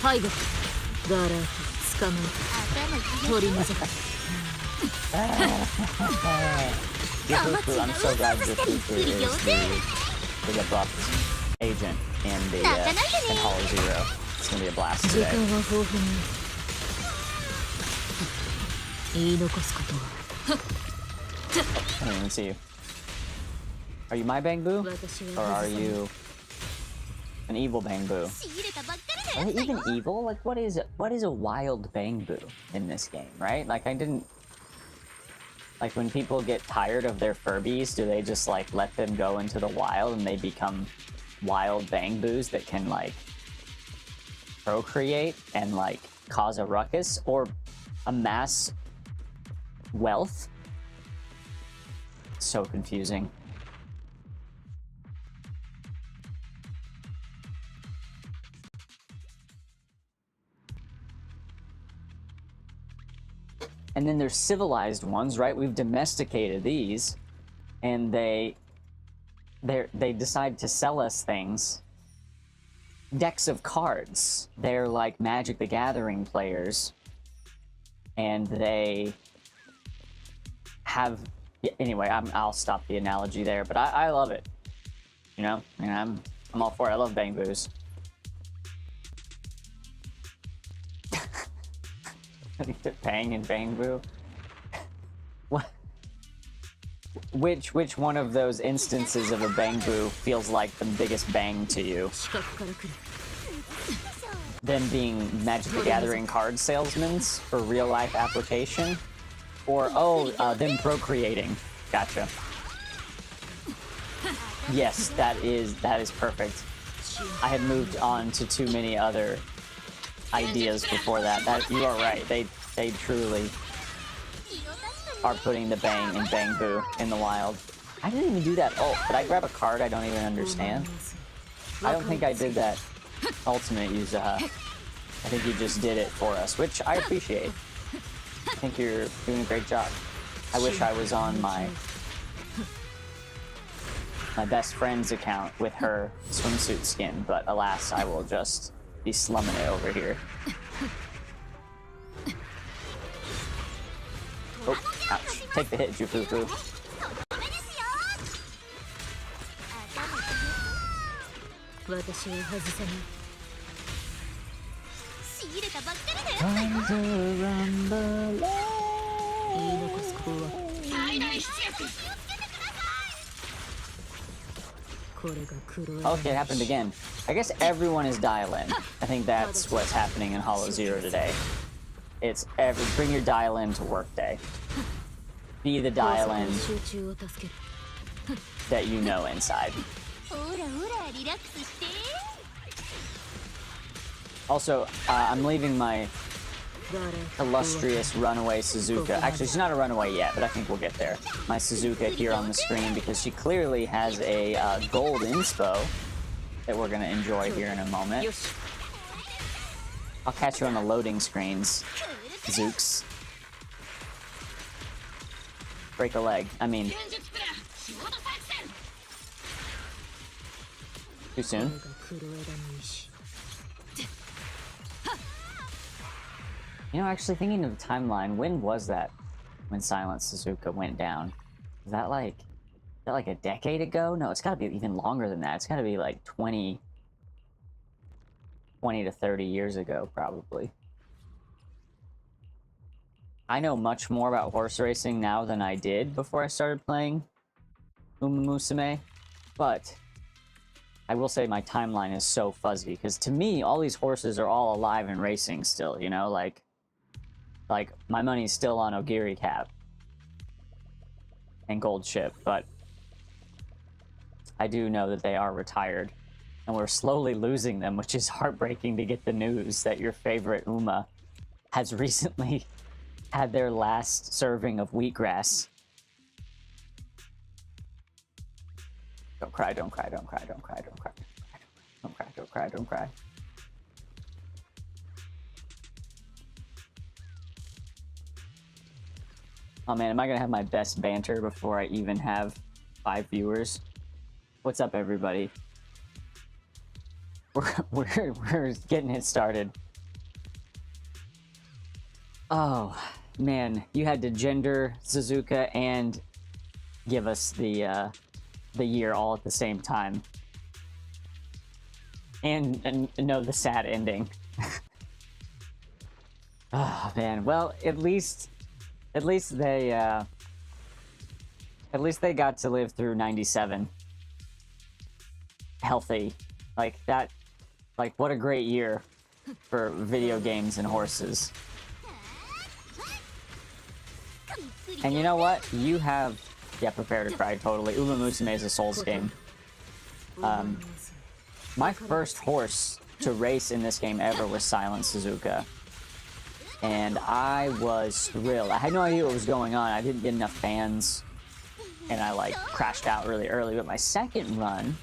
背後ガラク捕まえ取り除く Gifufu, I'm so glad Gifufu is the buffed agent in the in Hollow Zero. It's gonna be a blast 時間 today. は豊富に言い残すことは I don't even see you. Are you my Bangbu? 私 Or は are 外さない you an evil Bangbu? 仕入れたばっかり Are の they やつだ even よ evil? Like, what is a wild Bangbu in this game, right? Like, I didn't... Like, when people get tired of their Furbies, do they just, like, let them go into the wild and they become wild Bangbus that can, like, procreate and, like, cause a ruckus or amass wealth? So confusing. And then there's civilized ones, right? We've domesticated these, and they decide to sell us things. Decks of cards. They're like Magic the Gathering players, and they have. Anyway, I'll stop the analogy there, but I love it. You know, and I'm all for it. I love Bangbus. Bang and Bangbu. What? Which one of those instances of a Bangbu feels like the biggest bang to you? 視覚から来る Them being Magic the Gathering card salesmen for real life application, or them procreating. Gotcha. Yes, that is perfect. I had moved on to too many other ideas before that. You are right. They truly are putting the bang in Bangbu in the wild. I didn't even do that. Oh, did I grab a card I don't even understand? I don't think I did that ultimate Yuzaha. I think you just did it for us, which I appreciate. I think you're doing a great job. I wish I was on my best friend's account with her swimsuit skin, but alas, I will just be slumming it over here. Oh, ouch. Take the hit, Jufufu. 私は外さない仕入れたばっかりのやつだよ言い残すことはこれが黒い Okay, it happened again. I guess everyone is dial-in. I think that's what's happening in Hollow Zero today. It's bring your dial-in to work day. Be the dial-in 集中を助ける that you know inside. ほらほらリラックスして Also, I'm leaving my ガラ illustrious runaway Suzuka. Actually, she's not a runaway yet, but I think we'll get there. My Suzuka here on the screen because she clearly has a gold inspo that we're gonna enjoy here in a moment. よし I'll catch you on the loading screens, Zooks. Break a leg. I mean, too これ soon. が黒枝の石 You know, actually thinking of the timeline, when was that when Silent Suzuka went down? Is that like a decade ago? No, it's gotta be even longer than that. It's gotta be like 20 to 30 years ago, probably. I know much more about horse racing now than I did before I started playing Uma Musume, but I will say my timeline is so fuzzy, because to me, all these horses are all alive and racing still, you know? Like my money's still on Ogiri Cap and Gold Ship, but I do know that they are retired, and we're slowly losing them, which is heartbreaking to get the news that your favorite Uma has recently had their last serving of wheatgrass. Don't cry, don't cry, don't cry, don't cry, don't cry. Don't cry, don't cry, don't cry. Oh man, am I gonna have my best banter before I even have 5 viewers? What's up, everybody? We're getting it started. Oh, man, you had to gender Suzuka and give us the year all at the same time. And know the sad ending. Oh, man. Well, at least they got to live through 97. Healthy. Like, that... Like, what a great year for video games and horses. And you know what? You have... Yeah, Prepare to Cry, totally. Uma Musume is a Souls game. My first horse to race in this game ever was Silent Suzuka. And I was thrilled. I had no idea what was going on. I didn't get enough fans. And I, like, crashed out really early. But my second run,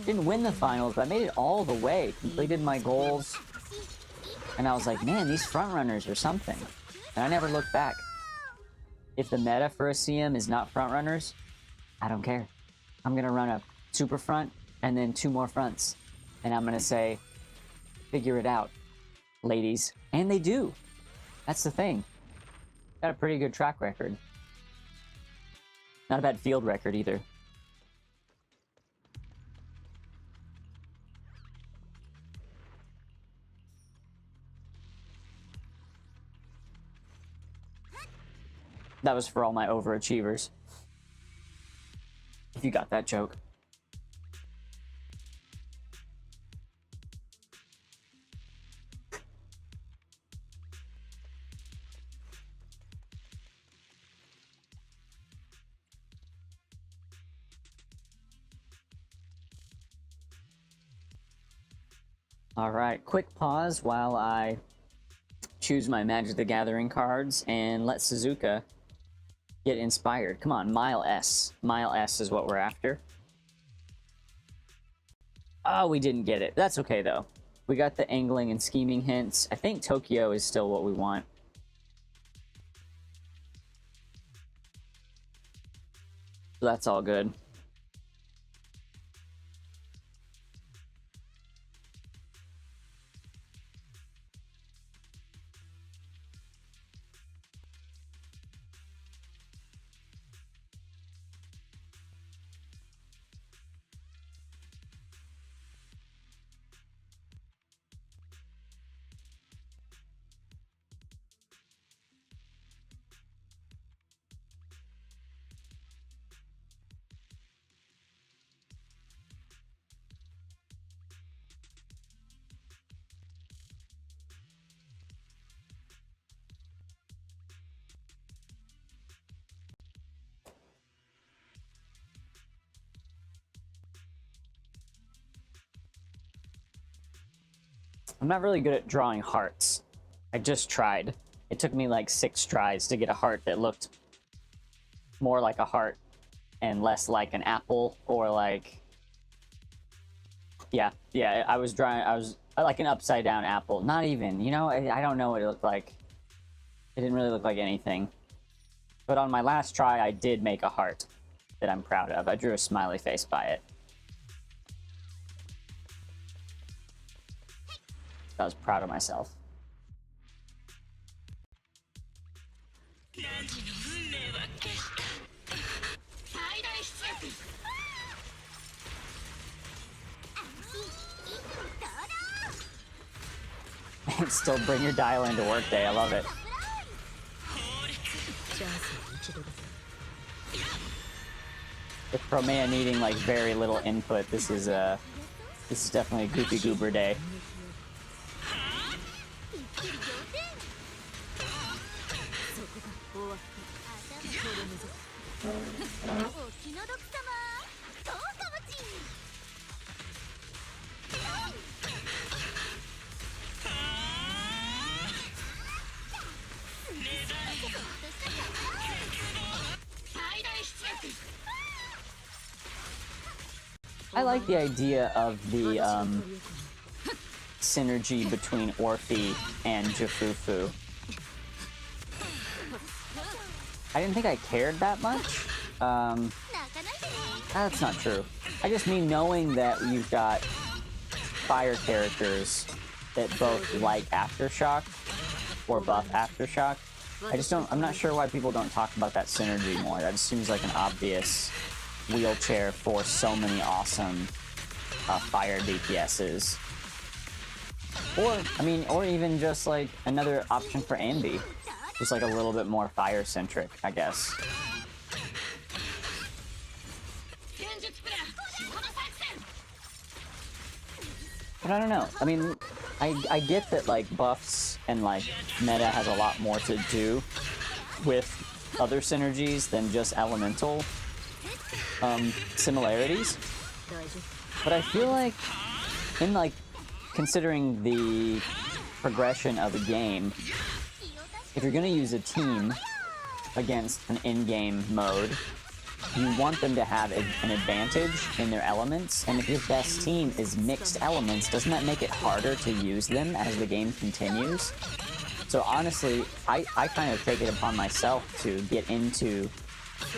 didn't win the finals, but I made it all the way. Completed my goals. And I was like, man, these front runners are something. And I never looked back. If the meta for a CM is not front runners, I don't care. I'm going to run a super front and then 2 more fronts. And I'm going to say, figure it out, ladies. And they do. That's the thing. Got a pretty good track record. Not a bad field record either. That was for all my overachievers. If you got that joke. Alright, quick pause while I choose my Magic the Gathering cards and let Suzuka get inspired. Come on, Mile S. Mile S is what we're after. Oh, we didn't get it. That's okay, though. We got the angling and scheming hints. I think Tokyo is still what we want. So that's all good. I'm not really good at drawing hearts. I just tried. It took me like 6 tries to get a heart that looked more like a heart and less like an apple or like... Yeah, I was like an upside down apple. Not even, you know, I don't know what it looked like. It didn't really look like anything. But on my last try, I did make a heart that I'm proud of. I drew a smiley face by it. I was proud of myself. And still bring your dial into workday. I love it. With Promea needing like very little input, this is definitely a Goopy Goober day. I like the idea of the synergy between Orphe and Jufufu. I didn't think I cared that much. That's not true. I just mean knowing that you've got fire characters that both like Aftershock or buff Aftershock I'm not sure why people don't talk about that synergy more. That just seems like an obvious wheelchair for so many awesome fire DPSs. Or, I mean, or even just like another option for Andy. Just like a little bit more fire-centric, I guess. But I don't know. I mean, I get that like buffs and like meta has a lot more to do with other synergies than just elemental similarities. But I feel like in like considering the progression of a game, if you're gonna use a team against an in-game mode, you want them to have an advantage in their elements, and if your best team is mixed elements, doesn't that make it harder to use them as the game continues? So honestly, I kind of take it upon myself to get into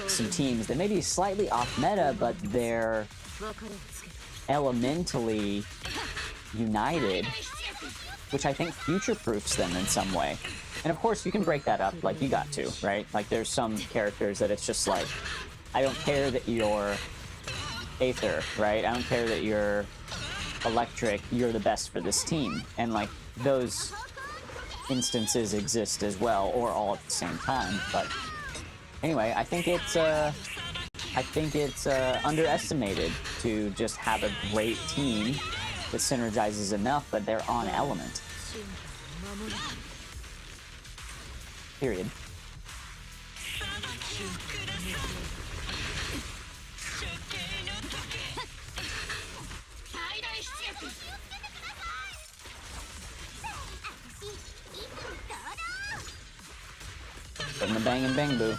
some teams that may be slightly off meta, but they're elementally united, which I think future-proofs them in some way. And of course, you can break that up, like you got to, right? Like there's some characters that it's just like, I don't care that you're Aether, right? I don't care that you're Electric, you're the best for this team. And like, those instances exist as well, or all at the same time. But anyway, I think it's underestimated to just have a great team that synergizes enough, but they're on element. Period. Putting the bang and bang boo.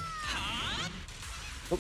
Oop.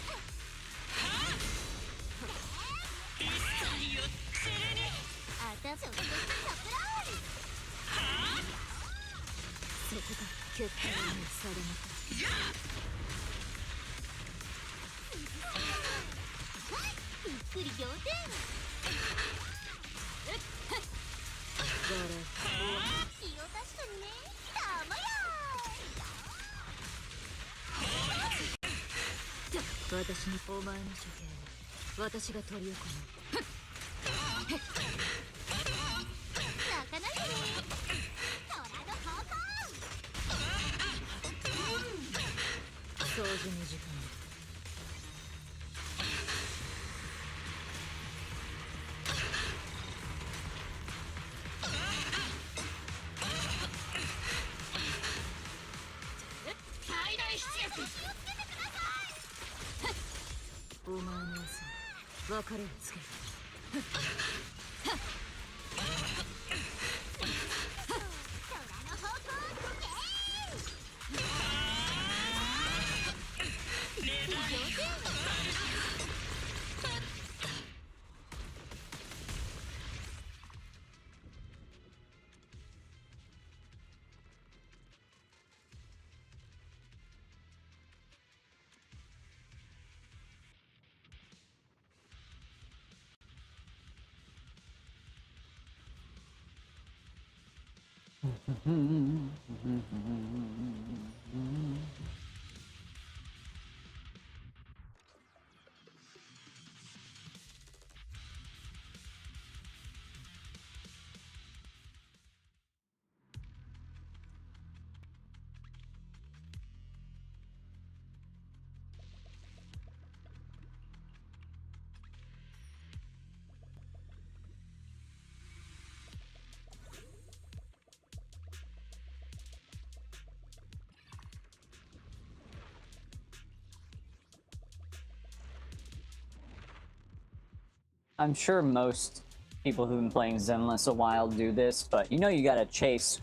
I'm sure most people who've been playing Zenless a while do this, but you know you gotta chase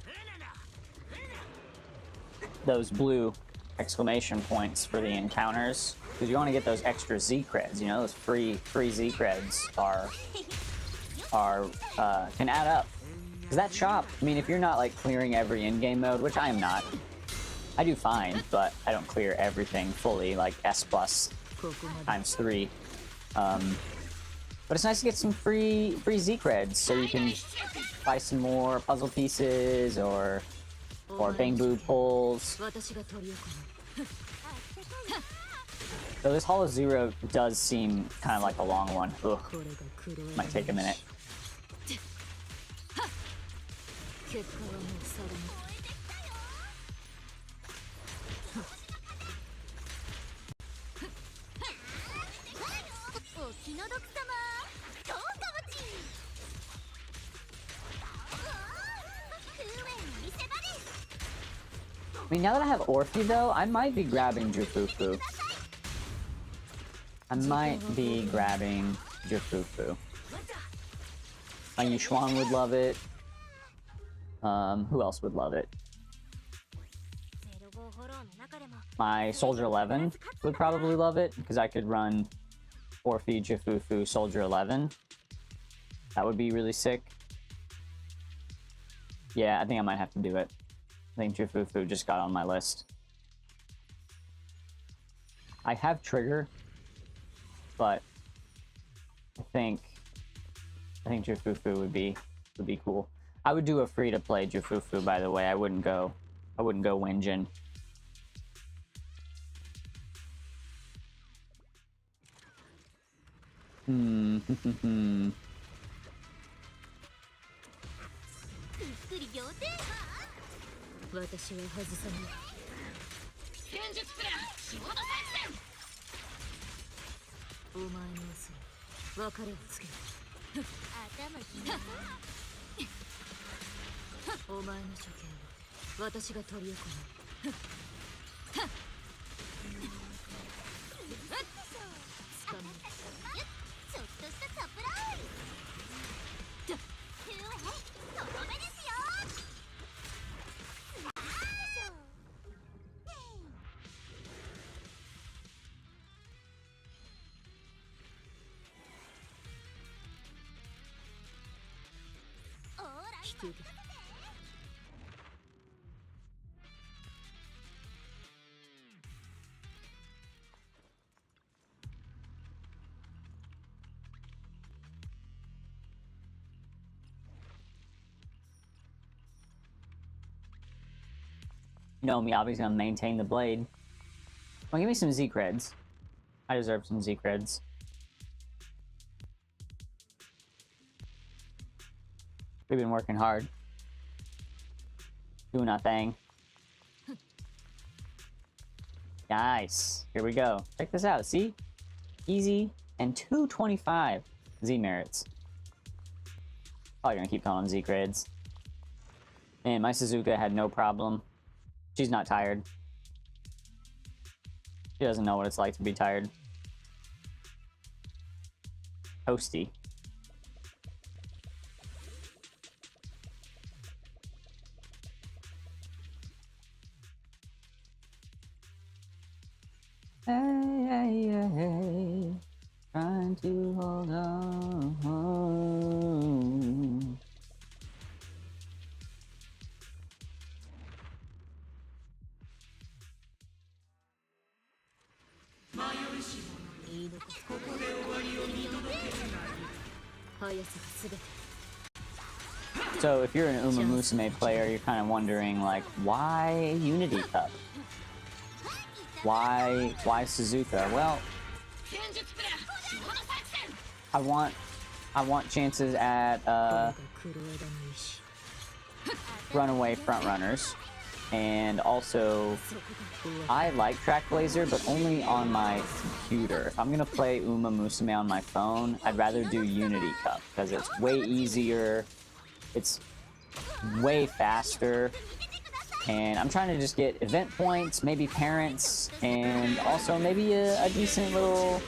those blue exclamation points for the encounters, because you want to get those extra Z creds. You know, those free Z creds can add up. Because that shop, I mean, if you're not like clearing every in-game mode, which I am not, I do fine, but I don't clear everything fully, like S plus times 3. But it's nice to get some free Z creds, so you can buy some more puzzle pieces or or Bangbu pulls. 私が取り行う So this Hollow Zero does seem kind of like a long one. Ugh, これが黒枝 might take a minute. 結果はもう定めお気の毒様どうかもち空への見せ場です I mean, now that I have Orphe though, I might be grabbing Jufufu. I might be grabbing Jufufu. Yushuan would love it. Who else would love it? 05フォローの中でも My Soldier 11 would probably love it, because I could run Orphe, Jufufu, Soldier 11. That would be really sick. Yeah, I think I might have to do it. I think Jufufu just got on my list. I have Trigger, but I think Jufufu would be cool. I would do a free to play Jufufu, by the way. I wouldn't go Wenjin. Hmm. びっくり仰天私は外さない戦術プラン仕事作戦お前の嘘に別れをつける頭きなお前の処刑を私が取り行うつかめちょっとしたサプライズふえとどめですよスマッシュオーライ引き受けた You know, Miyabi's gonna maintain the blade. Well, give me some Z creds. I deserve some Z creds. We've been working hard. Doing our thing. Nice. Here we go. Check this out. See? Easy and 225 Z merits. Probably gonna keep calling Z creds. Man, my Suzuka had no problem. She's not tired. She doesn't know what it's like to be tired. Toasty. Hey, hey, hey, hey. Trying to hold on. So if you're an Uma Musume player, you're kind of wondering, like, why Unity Cup? Why Suzuka? Well, I want chances at runaway frontrunners, and also I like Trackblazer, but only on my computer. If I'm gonna play Uma Musume on my phone, I'd rather do Unity Cup because it's way easier, it's way faster, and I'm trying to just get event points, maybe parents, and also maybe a decent little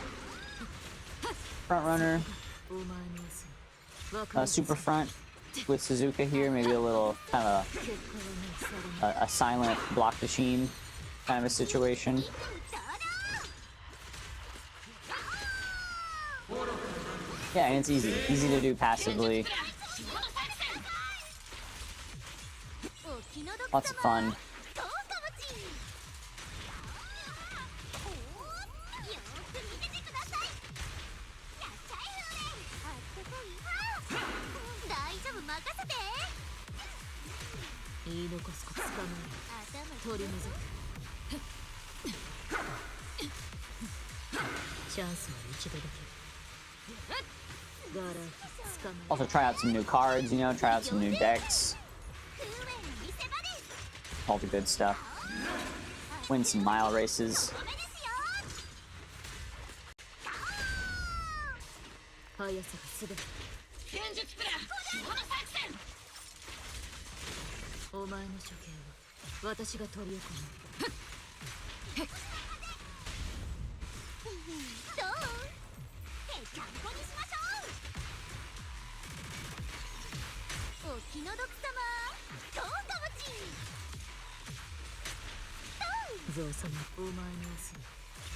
frontrunner, super front with Suzuka here, maybe a little kind of a silent block machine kind of a situation. Yeah, and it's easy to do passively. Lots of fun. 言い残すことつかまえ取り除くチャンスは一度だけガラつかま Also try out some new cards, you know, try out some new decks. All the good stuff. Win some mile races. 速さがすべて戦術プラン下の作戦お前の処刑を私が取り行うどうぺちゃんこにしましょうお気の毒様どうかもちゾウ様お前のオスに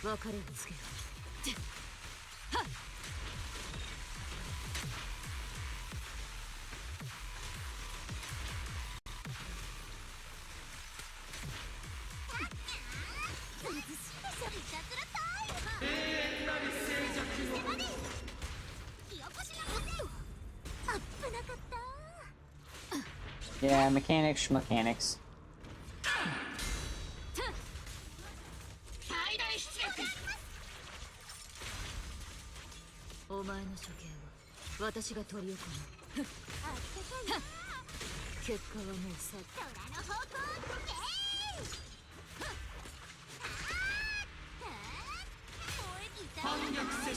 別れをつけようはっ涼しいでしょいたずらタイム永遠なる静寂を火起こしなさいよ危なかった Yeah, mechanics, mechanics. 最大出力お前の処刑は私が取り行うあったかい結果はもうさ虎の方向ゲー反逆せし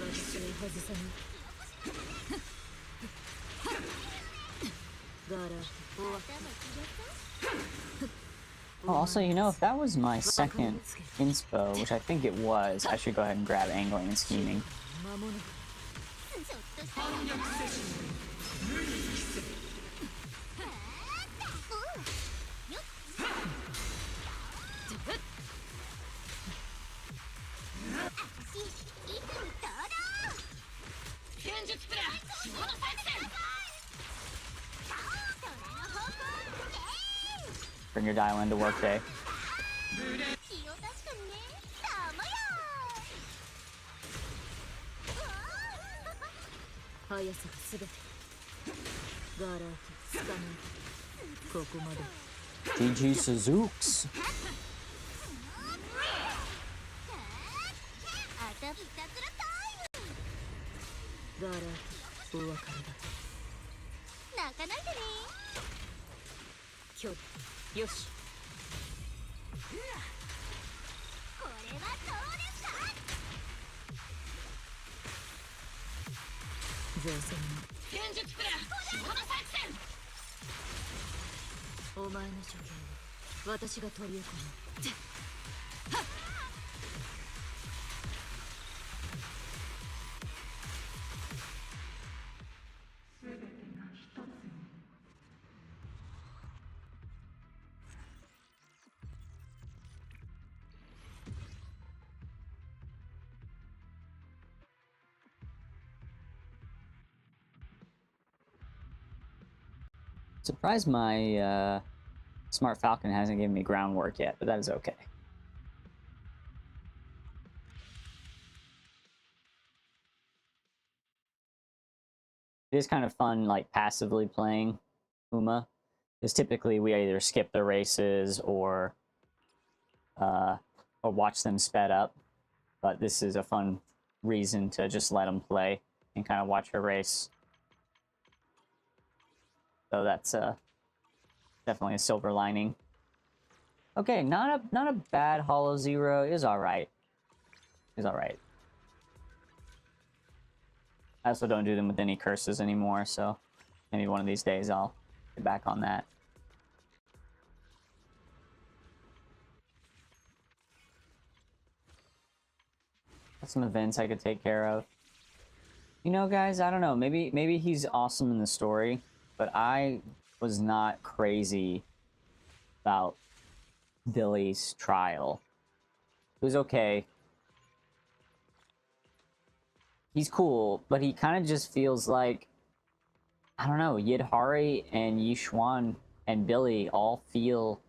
私は外さないガラお Oh, also, you know, if that was my second inspo, which I think it was, I should go ahead and grab angling and scheming. 間もなくちょっとした反逆せし無理せ私いつにどうだ戦術プラン下の作戦虎の方向ゲー Bring your dial into workday. 気を確かにねたまや速さがすべてガラ捕まえここまで GG Suzukes. あたいたずらタイムガラお別れだ泣かないでね今日よしこれはどうですかゾウ様戦術プラン下の作戦お前の処刑を私が取り行う Surprised my Smart Falcon hasn't given me groundwork yet, but that is okay. It is kind of fun, like, passively playing Uma, because typically we either skip the races or watch them sped up, but this is a fun reason to just let them play and kind of watch her race. So that's definitely a silver lining. Okay, not a bad Hollow Zero. Is all right. Is all right. I also don't do them with any curses anymore, so maybe one of these days I'll get back on that. Got some events I could take care of. You know, guys, I don't know. Maybe he's awesome in the story, but I was not crazy about Billy's trial. It was okay. He's cool, but he kind of just feels like, I don't know, Yidhari and Yishuan and Billy all feel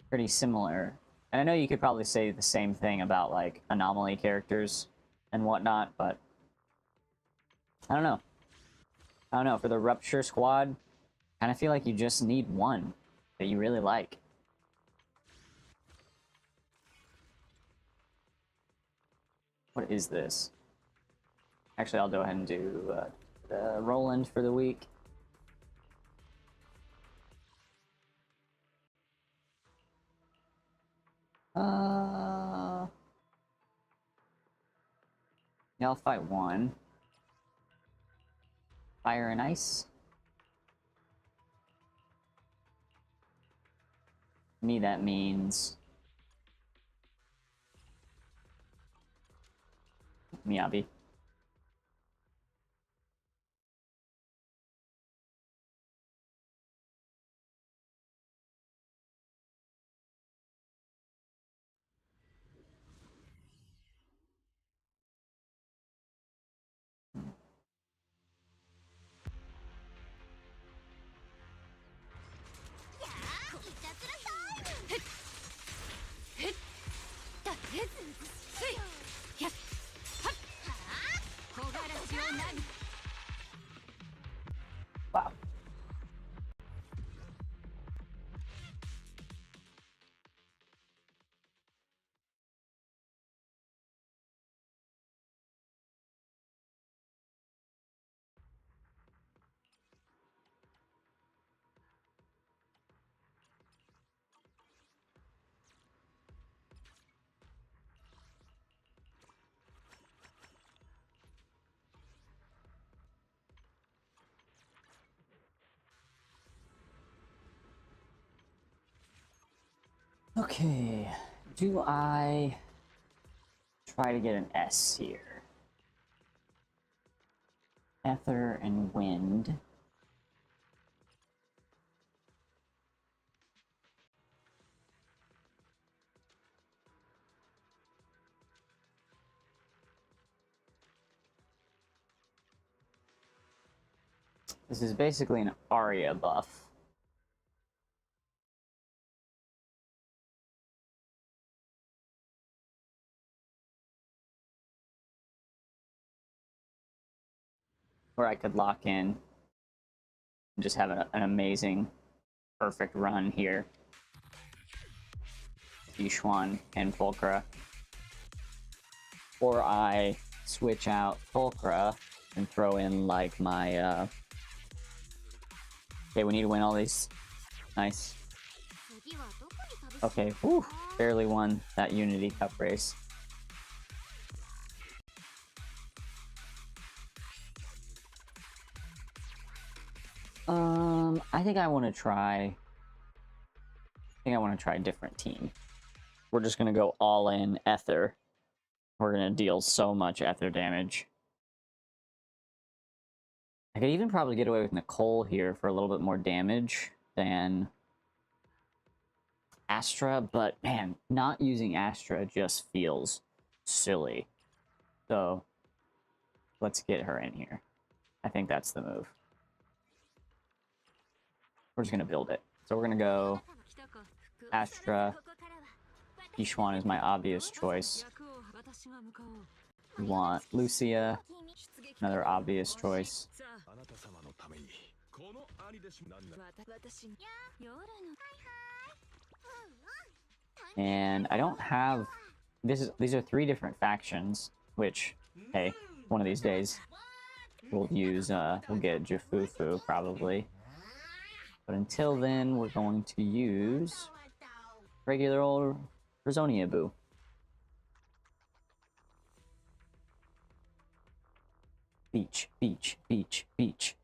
pretty similar. And I know you could probably say the same thing about, like, anomaly characters and whatnot, but I don't know. I don't know, for the Rupture Squad, Kind of feel like you just need one that you really like. What is this? Actually, I'll go ahead and do the Roland for the week. Yeah, I'll fight one. Fire and ice. To me, that means Miyabi. Wow. Okay, do I try to get an S here? Ether and wind. This is basically an Arya buff. Where I could lock in and just have an amazing, perfect run here. Yixuan and Pulchra. Or I switch out Pulchra and throw in like my okay, we need to win all these. Nice. Okay, whew, barely won that Unity Cup race. I think I want to try a different team. We're just gonna go all in Ether. We're gonna deal so much Ether damage. I could even probably get away with Nicole here for a little bit more damage than Astra, but man, not using Astra just feels silly. So let's get her in here. I think that's the move. We're just gonna build it. So we're gonna go Astra. Yixuan is my obvious choice. We want Lucia, another obvious choice. And I don't have these are 3 different factions, which, hey, one of these days we'll use we'll get Jifufu probably. But until then, we're going to use regular old Rizonia Boo. Beach, beach, beach, beach.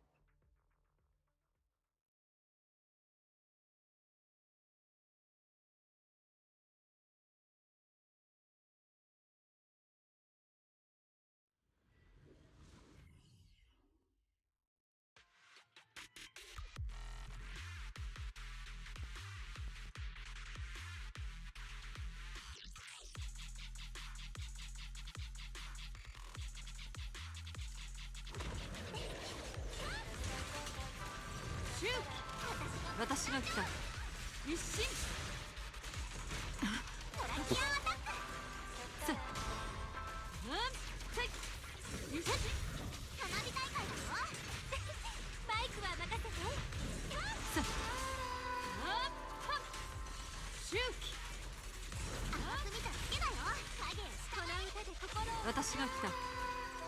私が来た。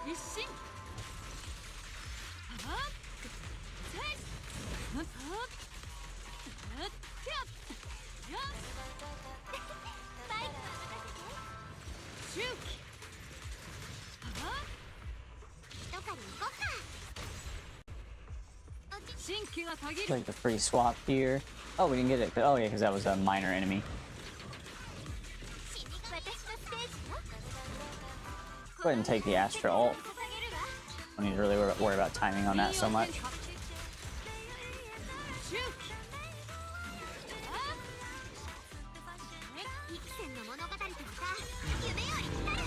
一心。はっ。せい。はっ。はっ。きゃ。やっ。バイクは任せて。周期。はっ。一狩り行こうか。新規がたぎる。 Like the free swap here. Oh, we didn't get it. Oh yeah, because that was a minor enemy. 死神私のステージよ。 Go ahead and take the Astra ult. 捧げるわ。 Don't need to really worry about timing on that so much. 周期。はっ。幾千の物語とか夢より来たる。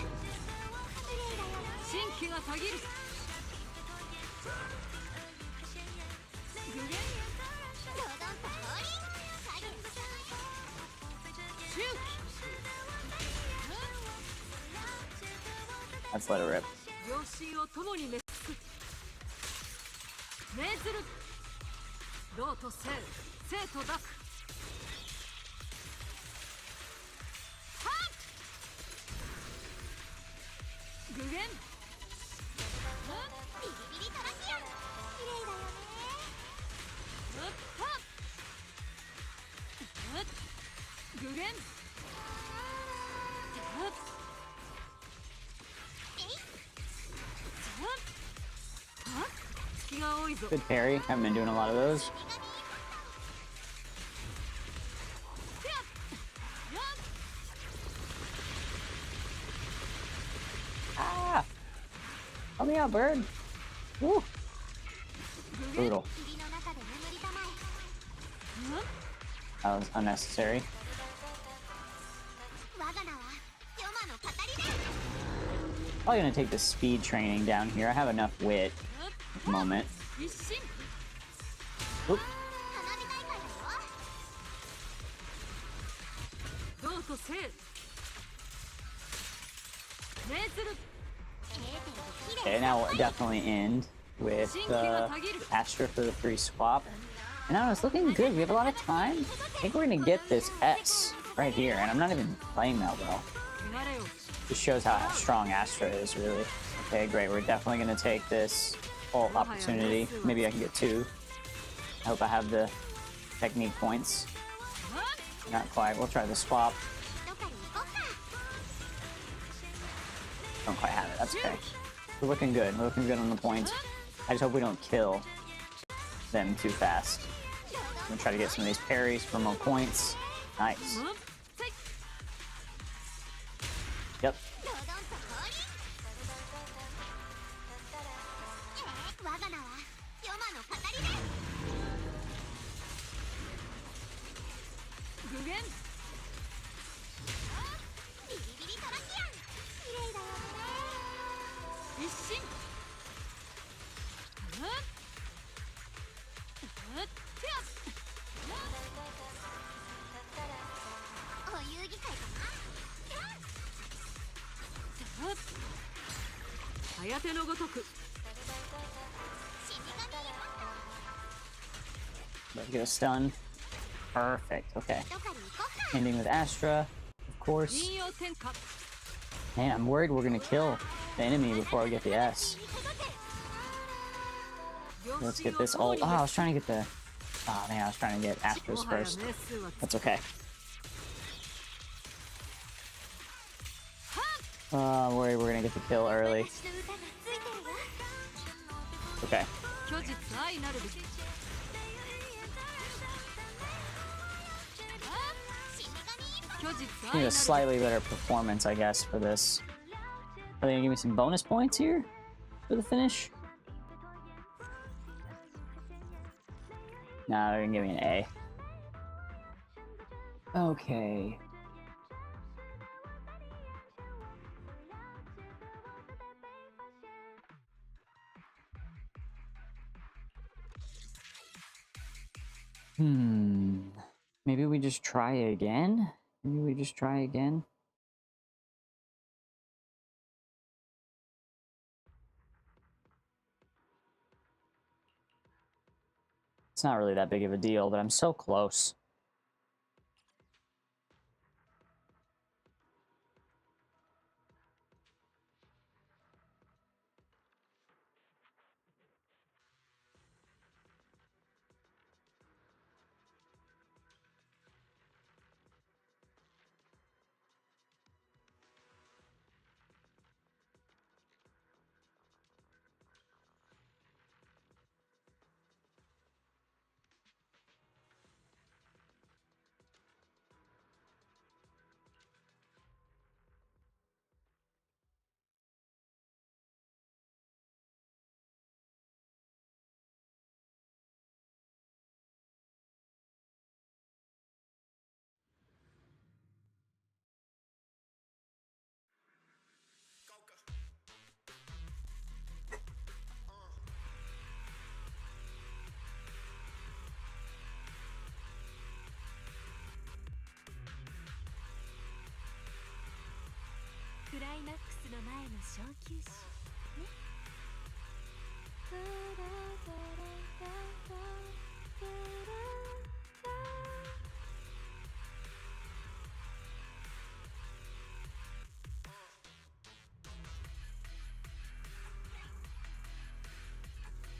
綺麗だよね。新規がたぎる。無限。ドドンと降臨。周期。 Let's let it rip. 両親を共に滅す。命ずる。道と生、生と濁。はっ。具現。ビリビリトラキアン。綺麗だよね。はっはっ。はっ。具現。はっ。はっ。隙が多いぞ。 Good parry. Haven't been doing a lot of those. ひゃっ。やっ。 Ah! Help me out, bird. Woo! Brutal. 霧の中で眠りたまえ。 That was unnecessary. 我が名はヨマの語りだ。 Probably gonna take the speed training down here. I have enough wit at the moment. 一心。 Oop. 花火大会だよ。道と生。命ずる。 Okay, now we'll definitely end with Astra for the free swap. And now it's looking good. We have a lot of time. I think we're gonna get this S right here, and I'm not even playing that well. 汚れを。 Just shows how strong Astra is, really. Okay, great. We're definitely gonna take this ult opportunity. Maybe I can get 2. I hope I have the technique points. はっ。 Not quite. We'll try the swap. 一狩り行こうか。 Don't quite have it. That's okay. We're looking good. We're looking good on the points. I just hope we don't kill them too fast. I'm gonna try to get some of these parries for more points. Nice. はっ。せい。 Yep. ドドンと降臨。我が名はヨマの語りだ。具現。ビリビリトラキアン。綺麗だよね。一心。はっ。はっ。ひゃっ。お遊戯会かな。はっ。颯のごとく。死神。 Let's get a stun. Perfect. Okay. 一狩り行こうか。 Ending with Astra, of course. 陰陽天下。 Man, I'm worried we're gonna kill the enemy before we get the S. Let's get this ult. Oh, I was trying to get the... Oh man, I was trying to get Astra's first. That's okay. I'm worried we're gonna get the kill early. 私の歌がついてるよ。 Okay. 虚実愛なるべき。死神一歩。虚実 Need 愛 a なる slightly better performance, I guess, for this. Are they gonna give me some bonus points here for the finish? No, they're gonna give me an A. Okay. Maybe we just try again? Maybe we just try again? It's not really that big of a deal, but I'm so close. イマックスの前の小休止ね。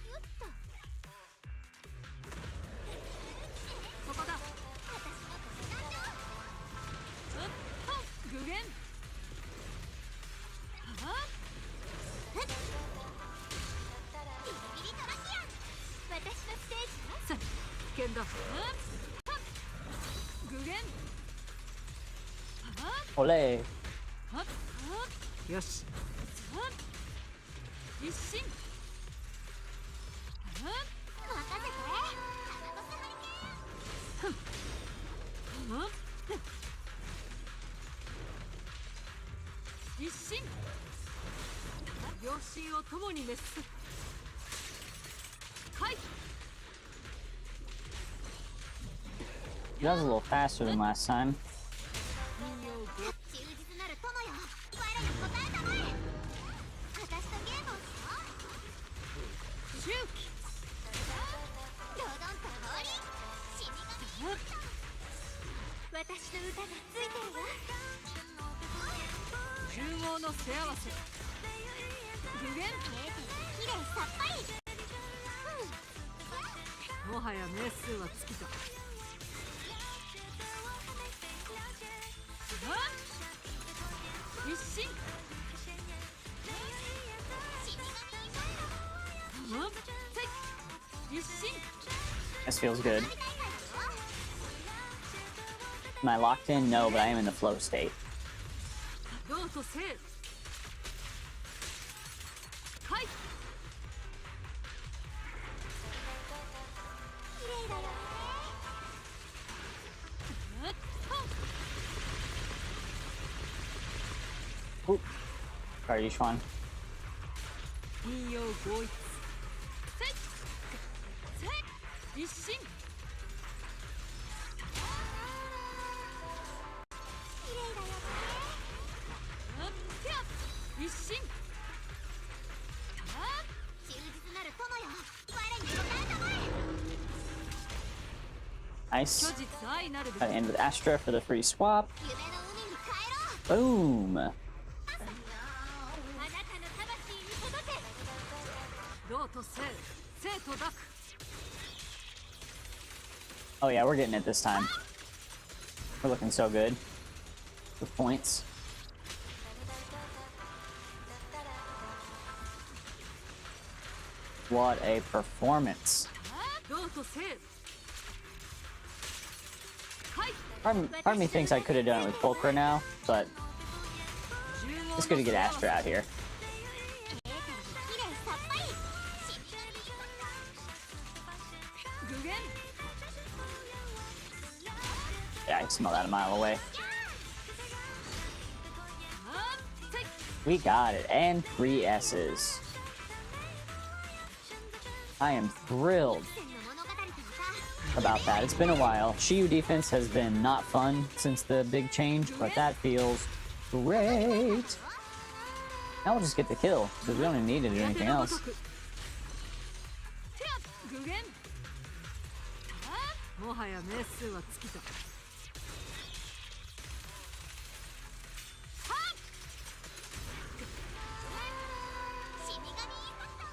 よっとここだ。私の腰なんだ。具現。ビリビリトラキアン。私のステージはさ危険だ。具現。Ole. よし。一心。任せて。タナトスハリケーン。一心。両親を共に滅す。はい。 That was a little faster than last time. 忠実なる友よ。我に応えたまえ。私とゲームをしよう。周期。ドドンと降臨。死神。私の歌がついてるわ。融合の背合わせ。具現。きれいさっぱり。もはや名数は尽きた。一心。一心。 This feels good. Am I locked in? No, but I am in the flow state. どうとせい。はい。きれいだよね。Oop. Sorry, Yushwan. 陰陽合一。せい。せい。一心。きれいだよね。一心。忠実なる友よ。我に応えたまえ。 Nice. 虚実愛なるべ Gotta end with Astra for the free swap. 夢の海に帰ろう。 Boom. あなたの魂に届け。どうとせい。生と濁。 Oh yeah, we're getting it this time. We're looking so good. With points. What a performance. どうとせい。はい。 Part of me thinks I could have done it with Pulchra now, but 融合の it's good to get Astra out here. きれいさっぱり。死神。具現。 Yeah, I can smell that a mile away. せい。 We got it, and 3 S's. I am thrilled 戦の物語とまた。 about that. It's been a while. Shiyu defense has been not fun since the big change, but that feels great. Now we'll just get the kill, because we don't even need to do anything else. 具現。もはや名数は尽きた。死神インパクト。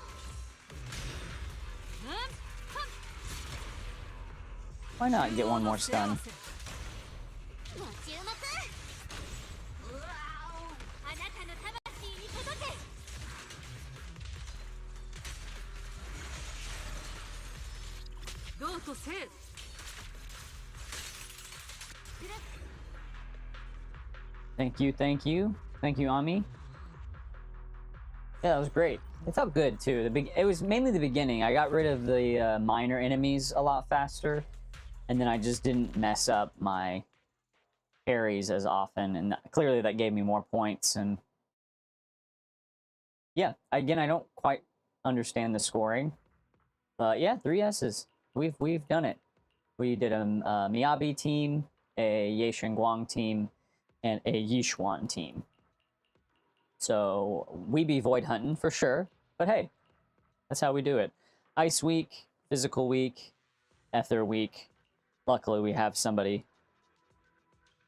Why not get one more stun? ご注目。あなたの魂に届け。どうとせい。 Thank you, thank you. Thank you, Ami. Yeah, that was great. It felt good, too. It was mainly the beginning. I got rid of the minor enemies a lot faster, and then I just didn't mess up my carries as often, and clearly that gave me more points, and yeah, again, I don't quite understand the scoring, but yeah, 3 S's. We've done it. We did a Miyabi team, a Ye Guang team, and a Yixuan team. So we be void hunting for sure. But hey, that's how we do it. Ice week, physical week, ether week. Luckily, we have somebody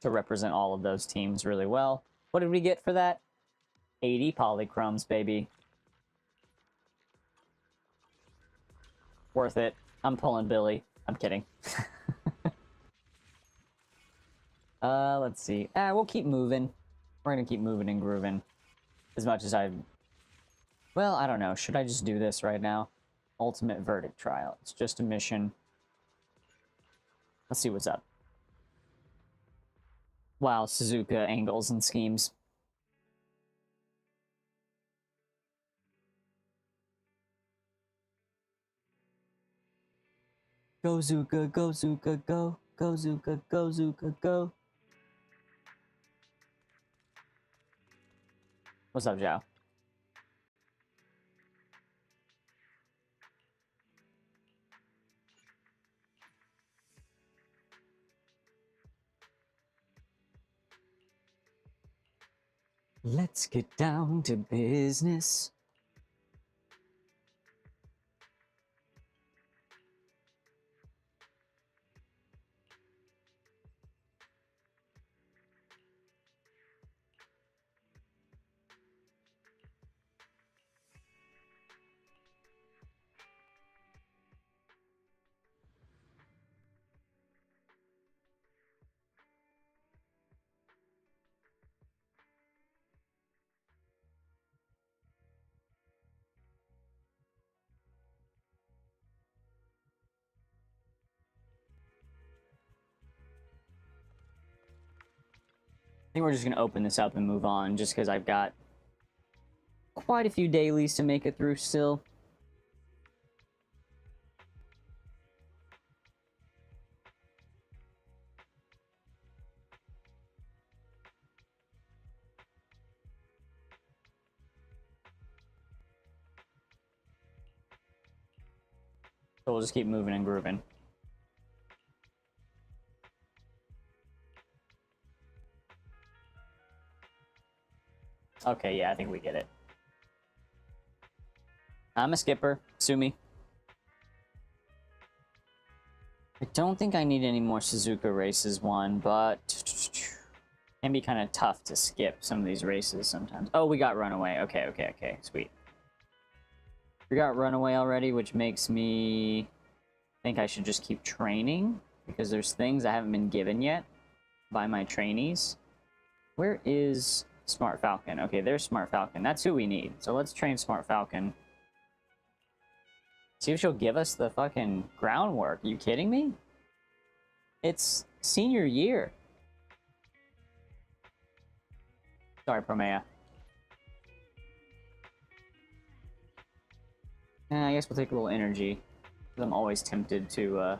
to represent all of those teams really well. What did we get for that? 80 polychromes, baby. Worth it. I'm pulling Billy. I'm kidding. Let's see. We'll keep moving. We're gonna keep moving and grooving. As much as I... Well, I don't know. Should I just do this right now? Ultimate Verdict Trial. It's just a mission. Let's see what's up. Wow, Suzuka angles and schemes. Go Zuka, go Zuka, go. Go Zuka, go Zuka, go. What's up, Zhao? Let's get down to business. I think we're just going to open this up and move on, just because I've got quite a few dailies to make it through still. So we'll just keep moving and grooving. Okay, yeah, I think we get it. I'm a skipper. Sue me. I don't think I need any more Suzuka races, one, but it can be kind of tough to skip some of these races sometimes. Oh, we got Runaway. Okay, sweet. We got Runaway already, which makes me think I should just keep training, because there's things I haven't been given yet by my trainees. Where is Smart Falcon? Okay, there's Smart Falcon. That's who we need. So let's train Smart Falcon. See if she'll give us the fucking groundwork. Are you kidding me? It's senior year. Sorry, Promea. I guess we'll take a little energy. I'm always tempted to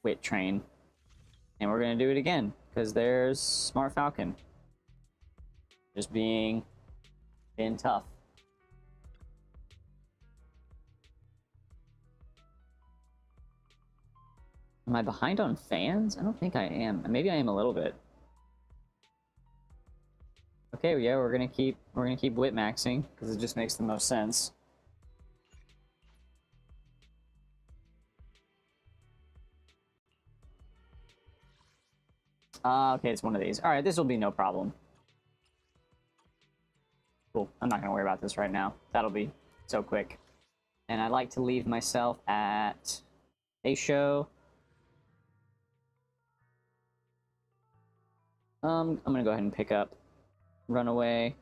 wit train. And we're gonna do it again, because there's Smart Falcon. Just being tough. Am I behind on fans? I don't think I am. Maybe I am a little bit. Okay, yeah, we're gonna keep wit maxing, because it just makes the most sense. Okay, it's one of these. Alright, this will be no problem. Cool. I'm not gonna worry about this right now. That'll be so quick. And I like to leave myself at a show. I'm gonna go ahead and pick up Runaway,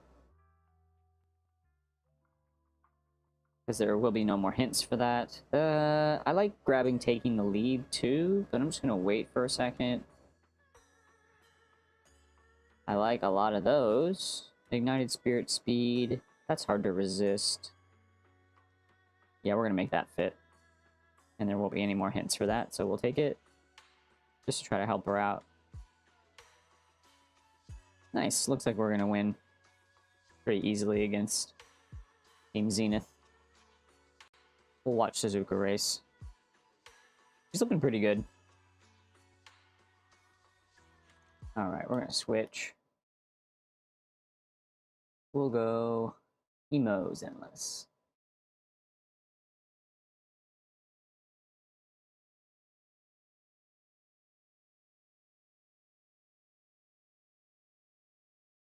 because there will be no more hints for that. I like grabbing taking the lead too, but I'm just gonna wait for a second. I like a lot of those. Ignited Spirit Speed, that's hard to resist. Yeah, we're gonna make that fit. And there won't be any more hints for that, so we'll take it. Just to try to help her out. Nice, looks like we're gonna win pretty easily against Team Zenith. We'll watch Suzuka race. She's looking pretty good. Alright, we're gonna switch. we'll go Emo's Endless.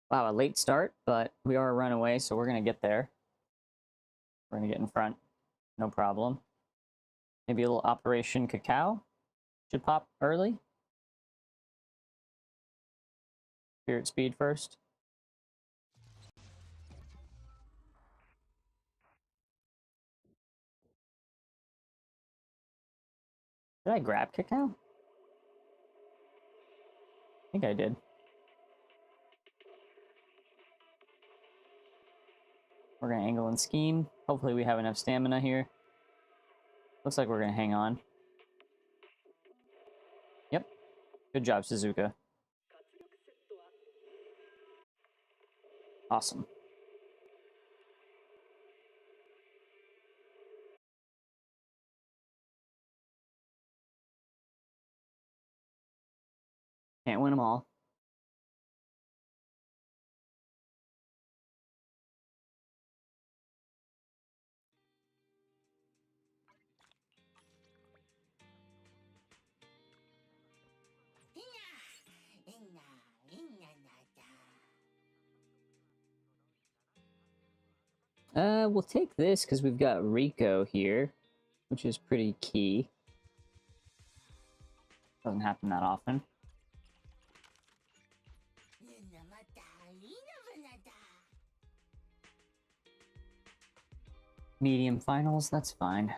Wow, a late start, but we are a runaway, so we're going to get there. We're going to get in front. No problem. Maybe a little Operation Cacao should pop early. Spirit Speed first. Did I grab Cacao? I think I did. We're going to angle and scheme. Hopefully we have enough stamina here. Looks like we're going to hang on. Yep. Good job, Suzuka. Awesome. Can't win them all. We'll take this because we've got Rico here, which is pretty key. Doesn't happen that often. Medium finals, that's fine.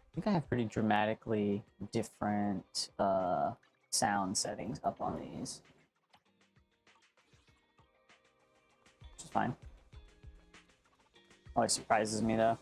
I think I have pretty dramatically different sound settings up on these. Which is fine. Always surprises me though.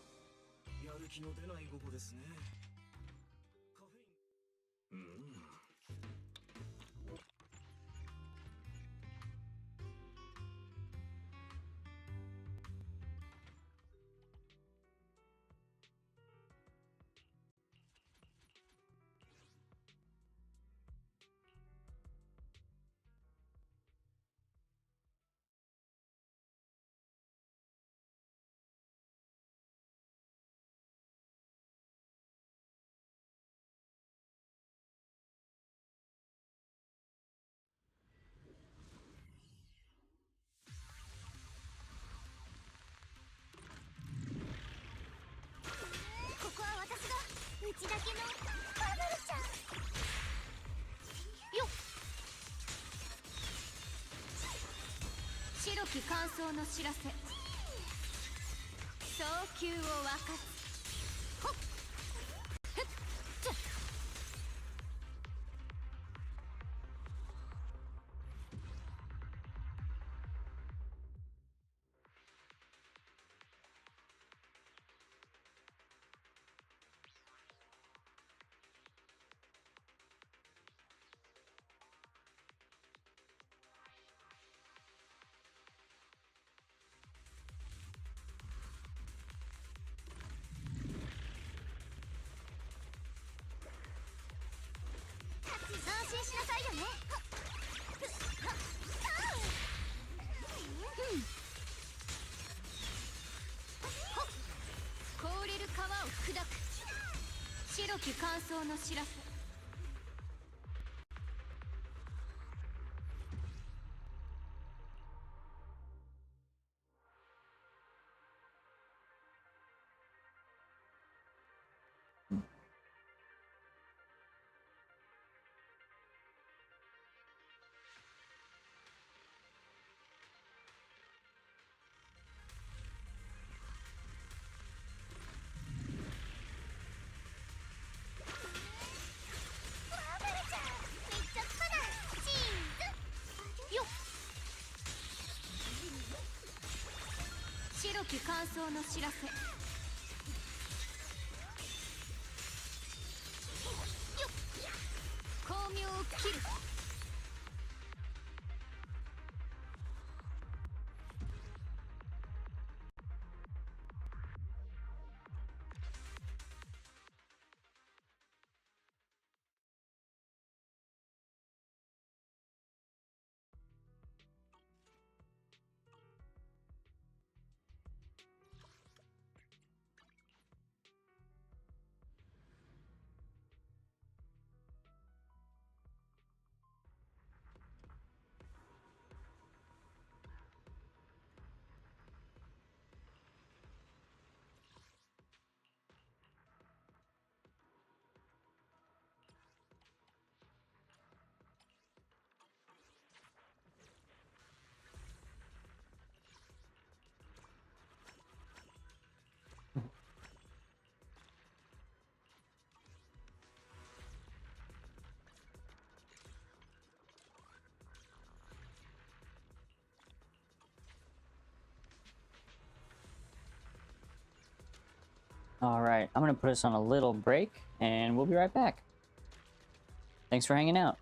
き乾燥の知らせ。光明を切る。All right, I'm gonna put us on a little break, and we'll be right back. Thanks for hanging out.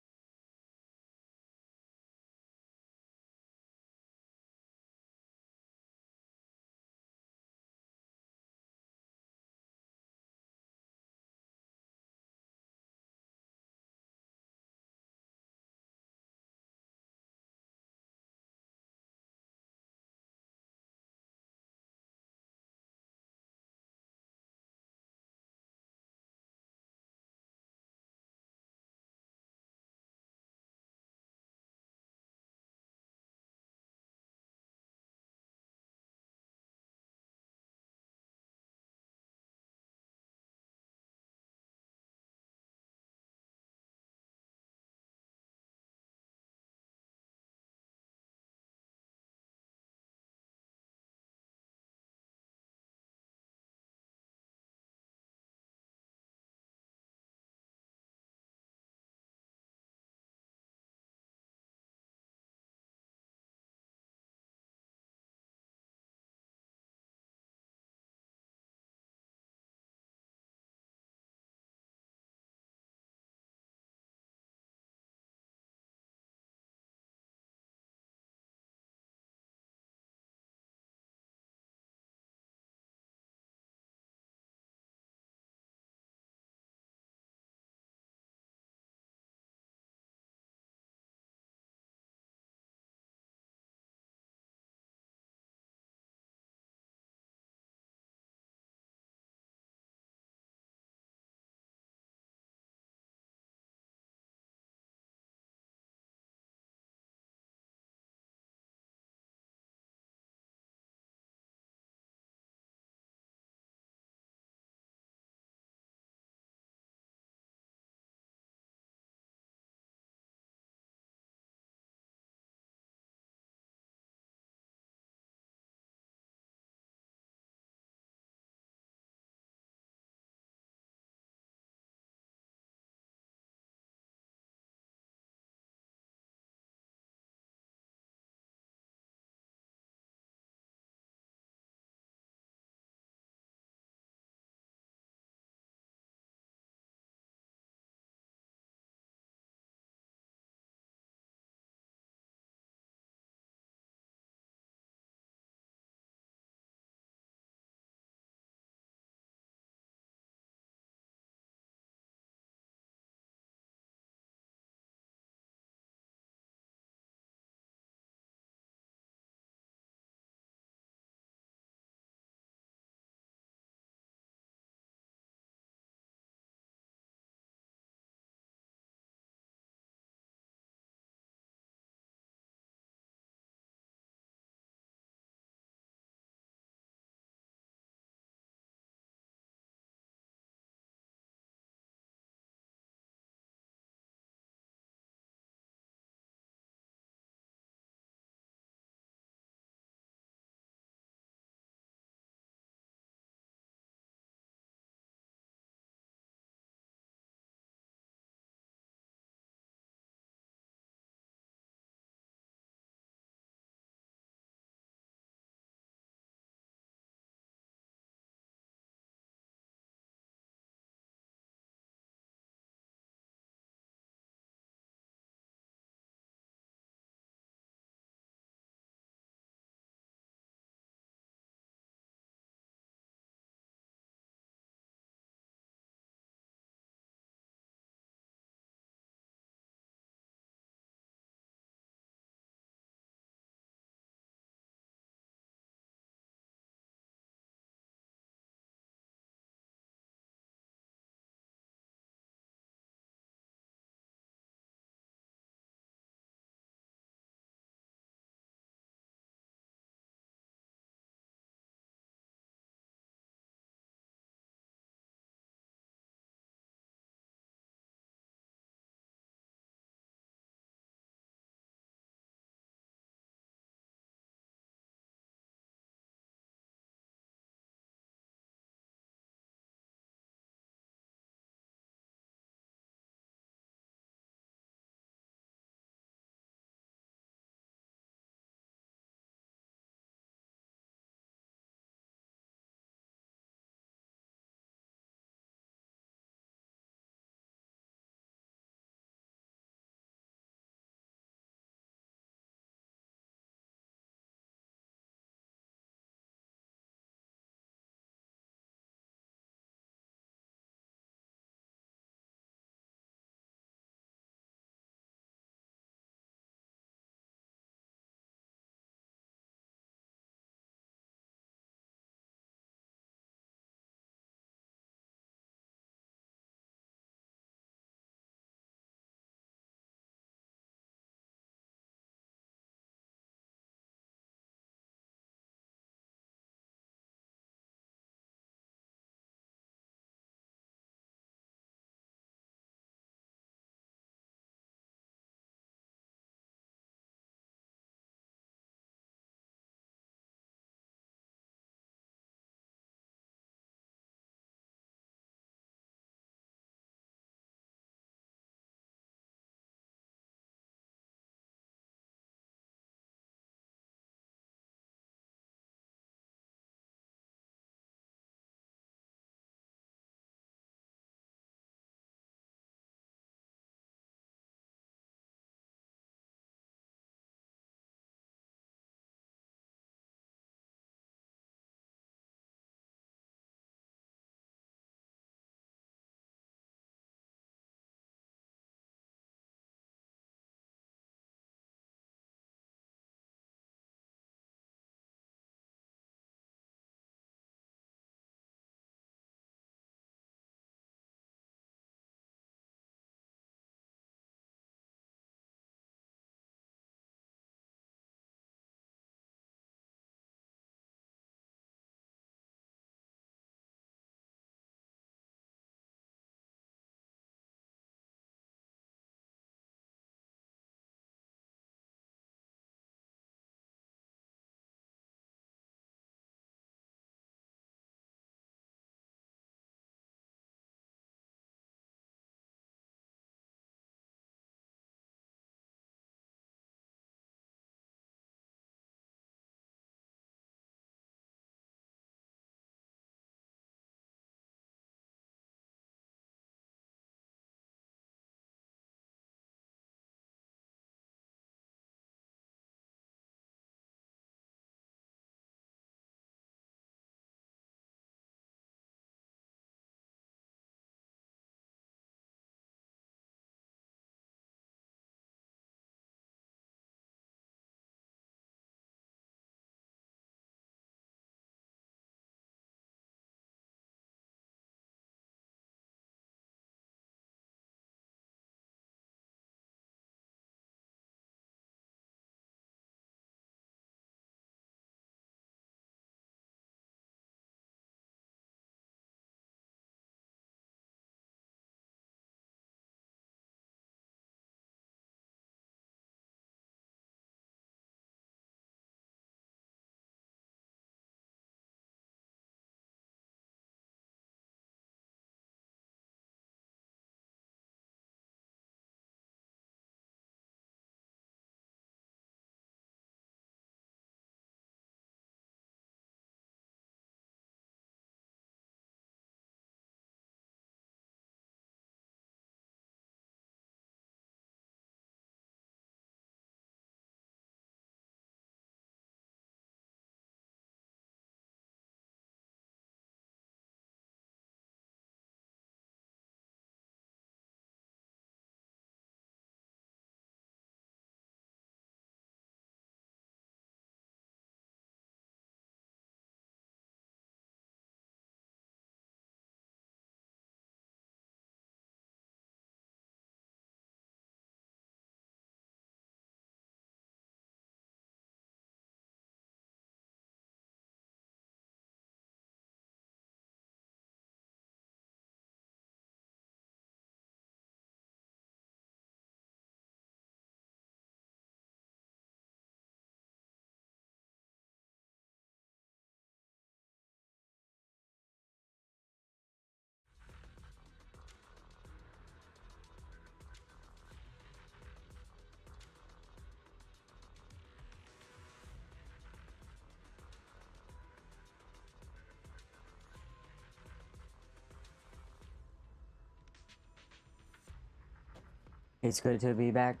It's good to be back.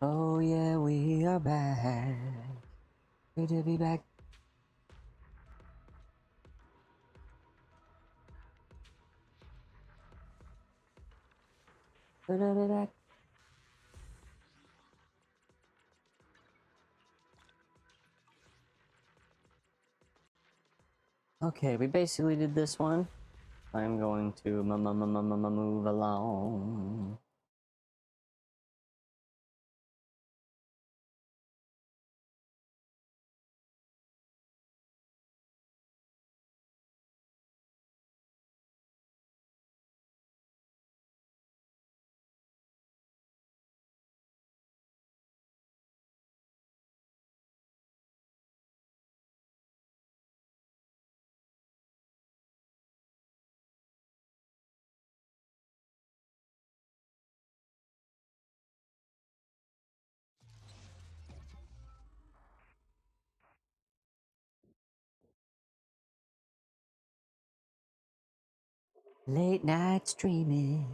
Oh yeah, we are back. Good to be back. Good to be back. Okay, we basically did this one. I'm going to move along. Late night streaming.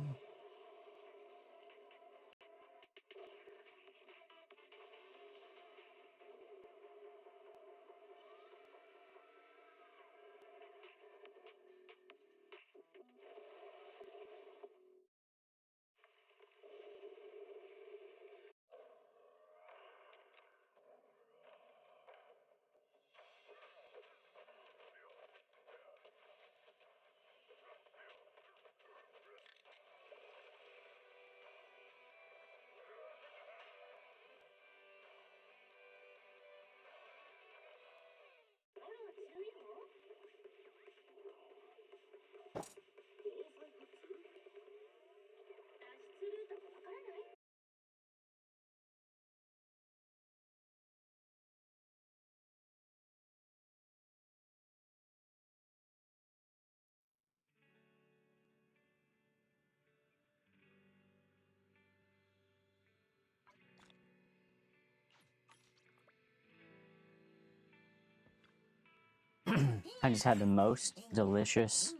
I just had the most delicious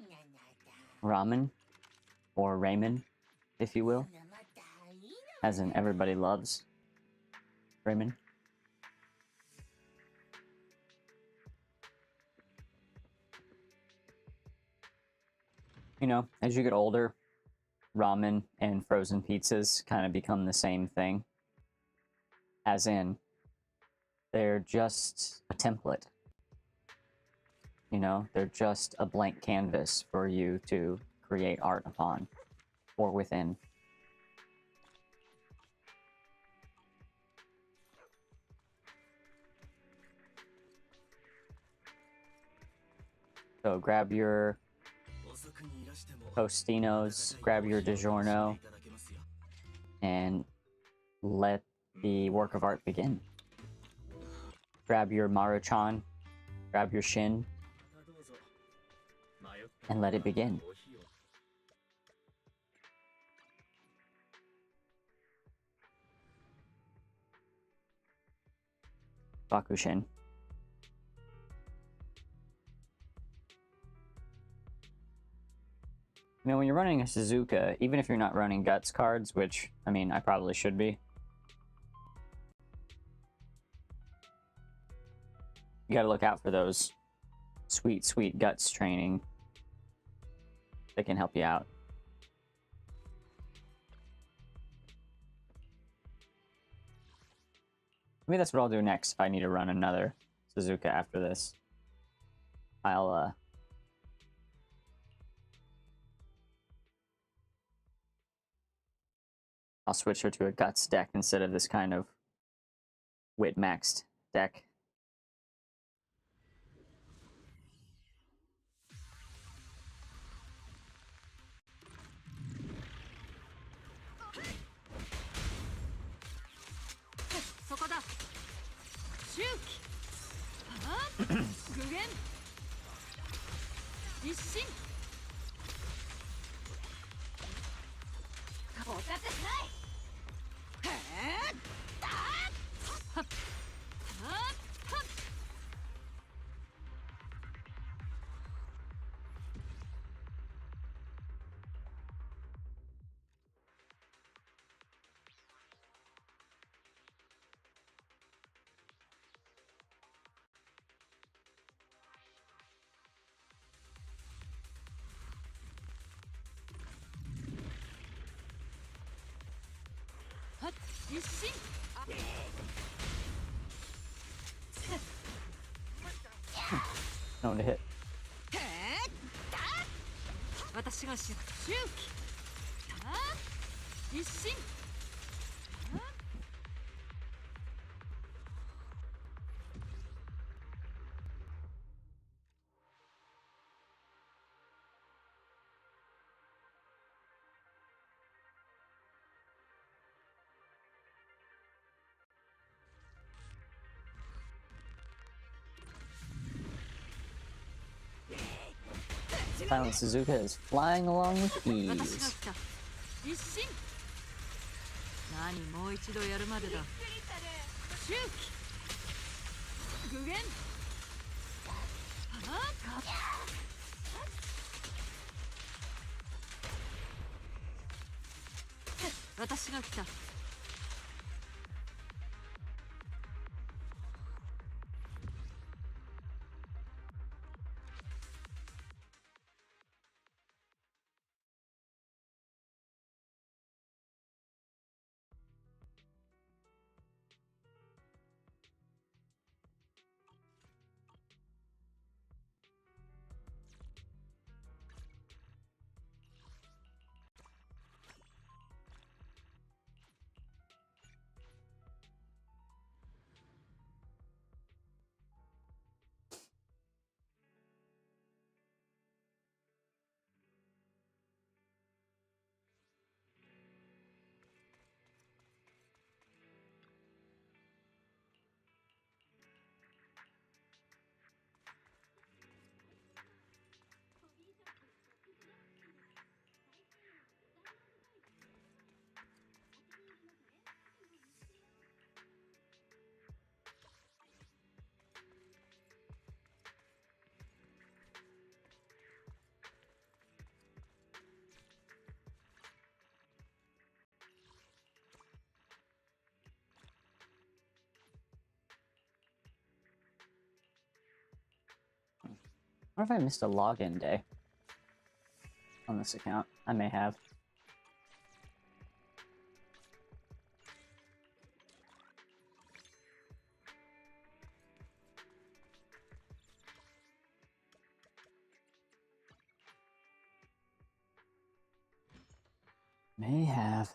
ramen, or ramen, if you will, as in everybody loves ramen. You know, as you get older, ramen and frozen pizzas kind of become the same thing. As in, they're just a template. You know, they're just a blank canvas for you to create art upon, or within. So grab your Tostinos, grab your DiGiorno, and let the work of art begin. Grab your Maruchan, grab your Shin, and let it begin. Bakushin. You know, when you're running a Suzuka, even if you're not running Guts cards, which, I mean, I probably should be, you gotta look out for those sweet, sweet Guts training that can help you out. Maybe that's what I'll do next if I need to run another Suzuka after this. I'll switch her to a Guts deck instead of this kind of Wit-maxed deck. 一心 No one to hit. 私がし周期一心 Silent Suzuka is flying along with 私が ease. 来た一心何もう一度やるまでだ周期具現私が来た I wonder if I missed a login day on this account. I may have. May have.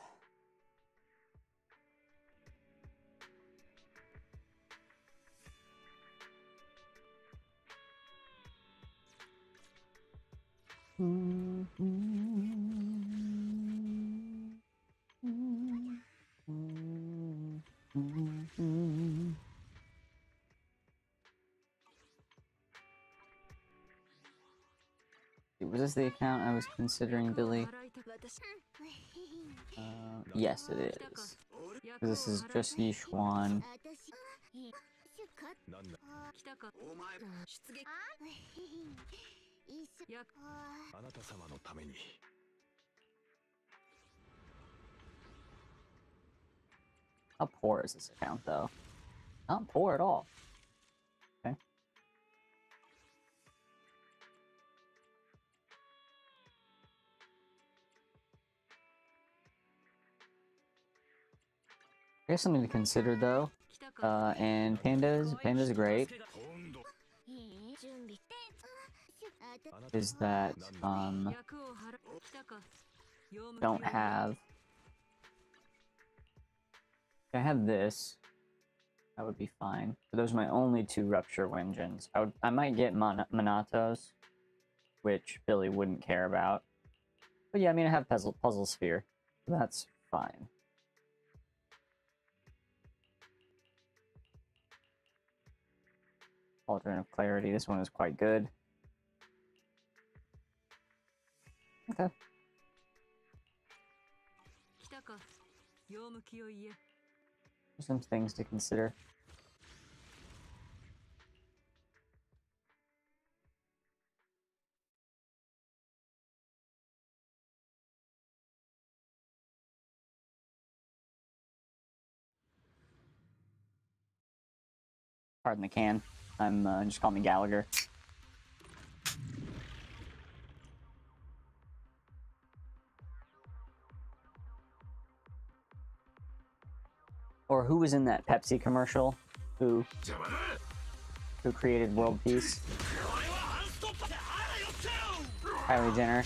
Was this the account I was considering, Billy? Yes, it is. 'Cause this is just Yishuan. 来たか出撃や あなた様のために How poor is this account, though? Not poor at all. Okay. Here's something to consider, though. 来たか And Panda's great. 準備 Is that 役を払来たか don't have. If I have this, that would be fine. But those are my only two rupture engines. I might get Monatos, which Billy wouldn't care about. But yeah, I mean I have puzzle sphere. So that's fine. Cauldron of Clarity. This one is quite good. Okay. 来たか用向きを言え Some things to consider. Pardon the can. I'm just call me Gallagher. or who was in that Pepsi commercial? Who created world peace? Kylie Jenner.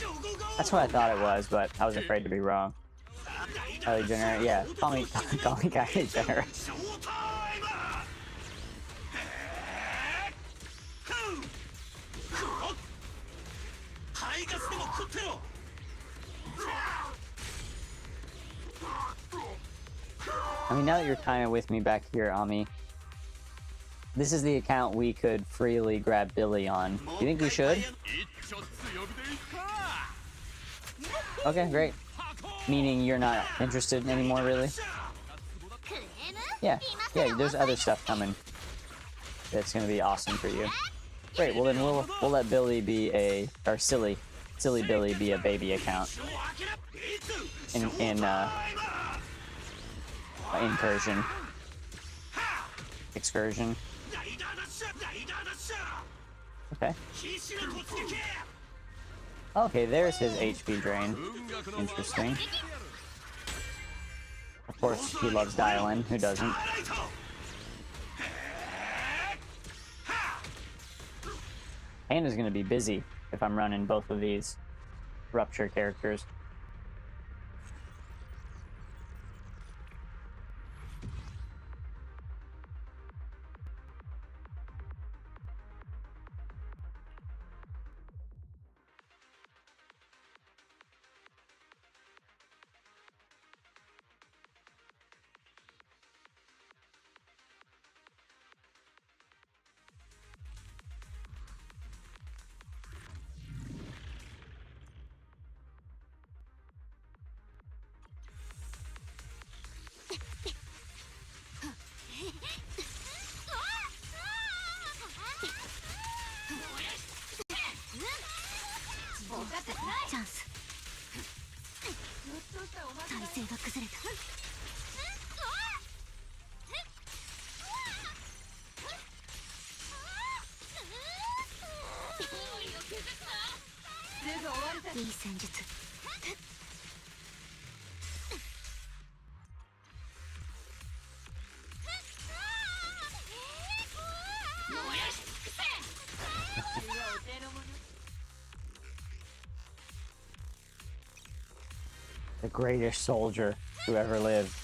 That's what I thought it was, but I was afraid to be wrong. Kylie Jenner, yeah. Call me Kylie Jenner. I mean, now that you're kind of with me back here, Ami, this is the account we could freely grab Billy on. Do you think we should? Okay, great. Meaning you're not interested anymore, really? Yeah, there's other stuff coming that's gonna be awesome for you. Great, well then we'll let Billy be or silly Billy be a baby account. Incursion. Excursion. Okay. Okay, there's his HP drain. Interesting. Of course, he loves dial-in. Who doesn't? Panda's gonna be busy if I'm running both of these Rupture characters. The greatest soldier who ever lived.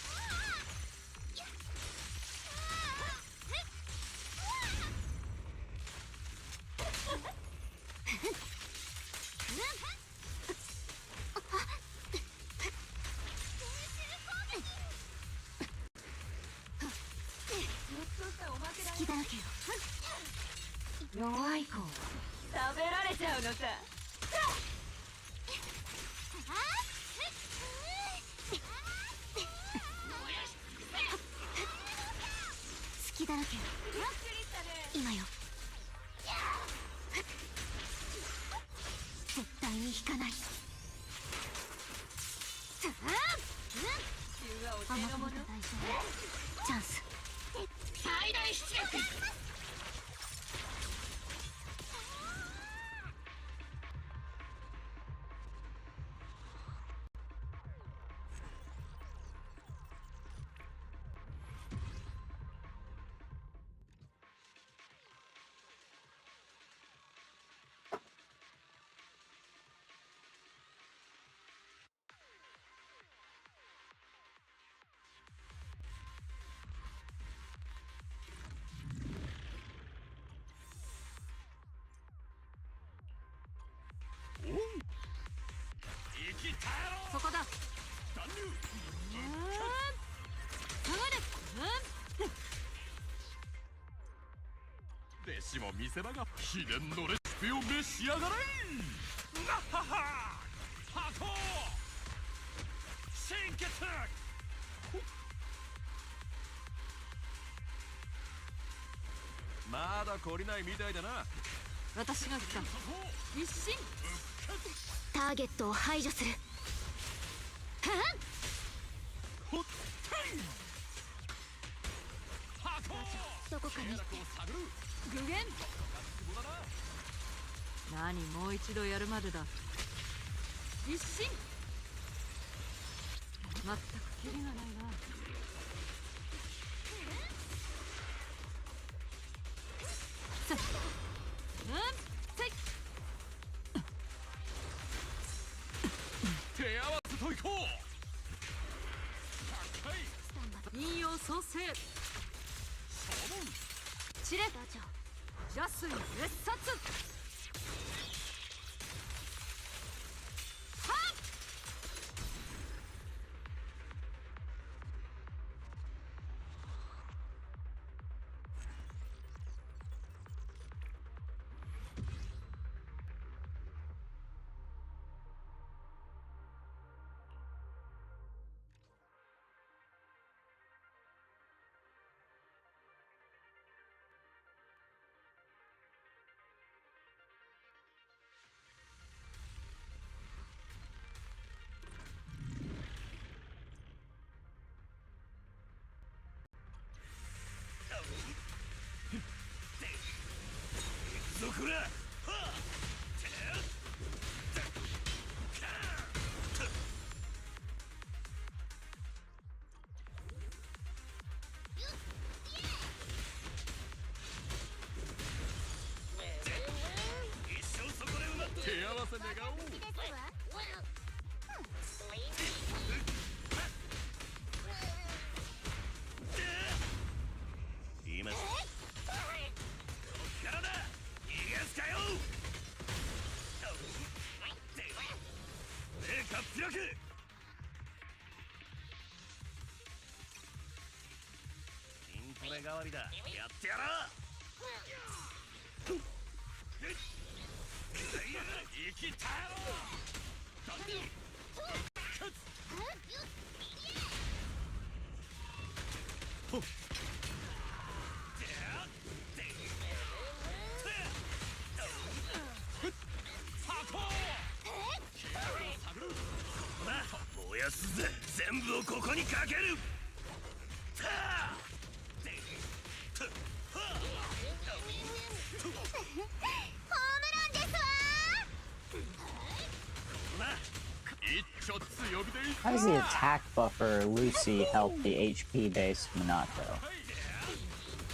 そこだ。弟子も見せ場が秘伝のレシピを召し上がれ。なっはは箱心血。まだ懲りないみたいだな。私が来た。一心。ターゲットを排除する。ほってい。箱どこかに具現。何もう一度やるまでだ。一心。全くキリがないな。引用創生チレ邪水滅殺そこら一生そこで埋まって手合わせ願おうですわ今こっからだ逃がすかよ目かっぴらけイントレ代わりだやってやら生きたろダンディほっ燃やすぜ全部をここにかけるホームランですわ How does the attack buffer Lucy help the HP based Minato?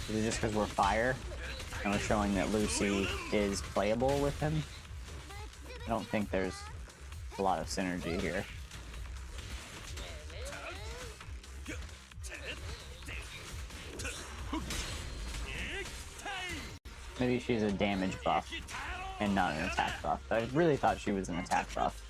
Is it just because we're fire and we're showing that Lucy is playable with him? I don't think there's a lot of synergy here. Maybe she's a damage buff and not an attack buff. I really thought she was an attack buff.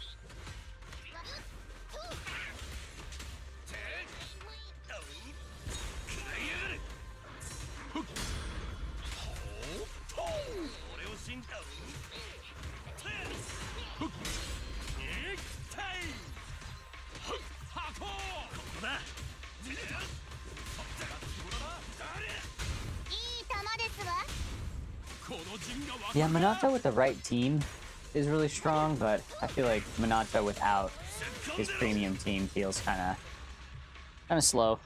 Yeah, Minato with the right team is really strong, but I feel like Minato without his premium team feels kind of slow.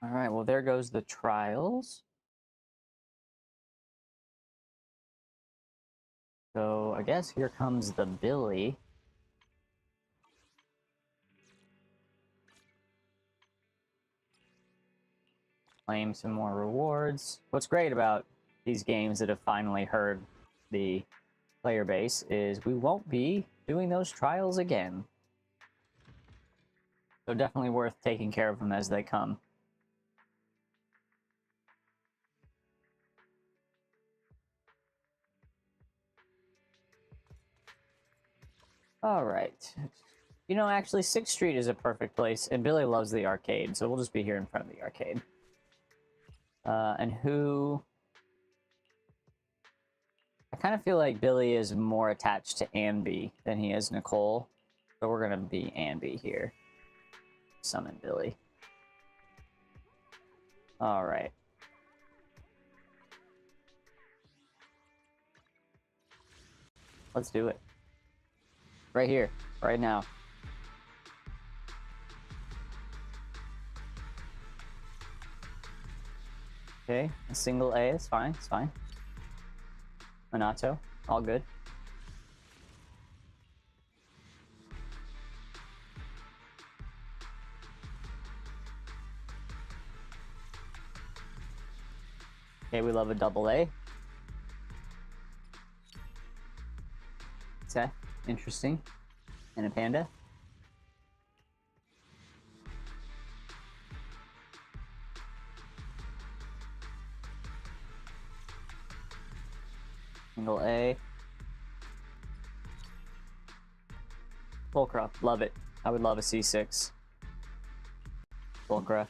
All right, well, there goes the trials. So I guess here comes the Billy. Claim some more rewards. What's great about these games that have finally heard the player base is we won't be doing those trials again. So definitely worth taking care of them as they come. All right. You know, actually, 6th Street is a perfect place, and Billy loves the arcade, so we'll just be here in front of the arcade. And who... I kind of feel like Billy is more attached to Anby than he is Nicole, so we're gonna be Anby here. Summon Billy. All right. Let's do it. Right here, right now. Okay, a single A is fine, it's fine. Minato. All good. Okay, we love a double A. Okay, interesting. And a panda. Single A. Pulcra, love it. I would love a C6. Pulcra.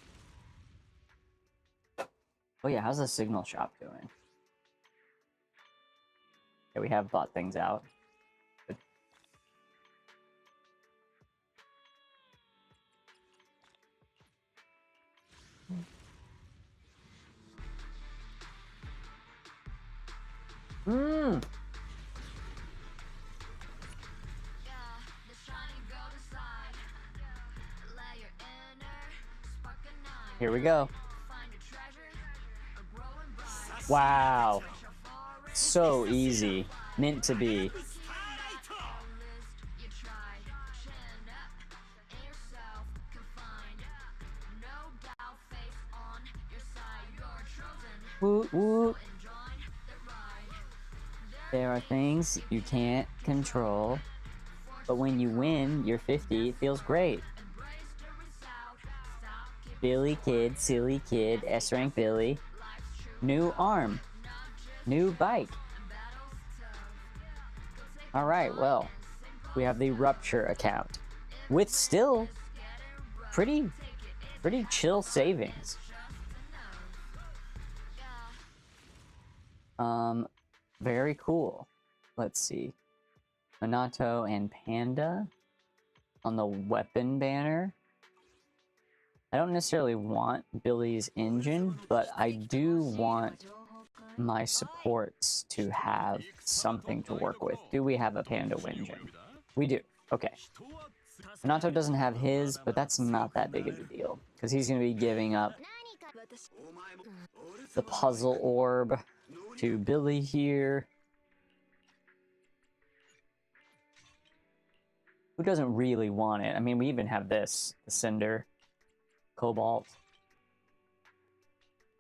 Oh yeah, how's the signal shop doing? Okay, we have bought things out. Good. Mmm! Here we go. Wow. So easy. Meant to be. Woot woot. There are things you can't control, but when you win, you're 50, it feels great. Billy Kid, silly kid, S-rank Billy. New arm. New bike. Alright, well, we have the Rupture account. With still pretty chill savings. Very cool. Let's see. Minato and Panda on the weapon banner. I don't necessarily want Billy's engine, but I do want my supports to have something to work with. Do we have a Panda engine? We do. Okay. Minato doesn't have his, but that's not that big of a deal, because he's going to be giving up the puzzle orb to Billy here. Who doesn't really want it? I mean, we even have this, the Cinder, Cobalt.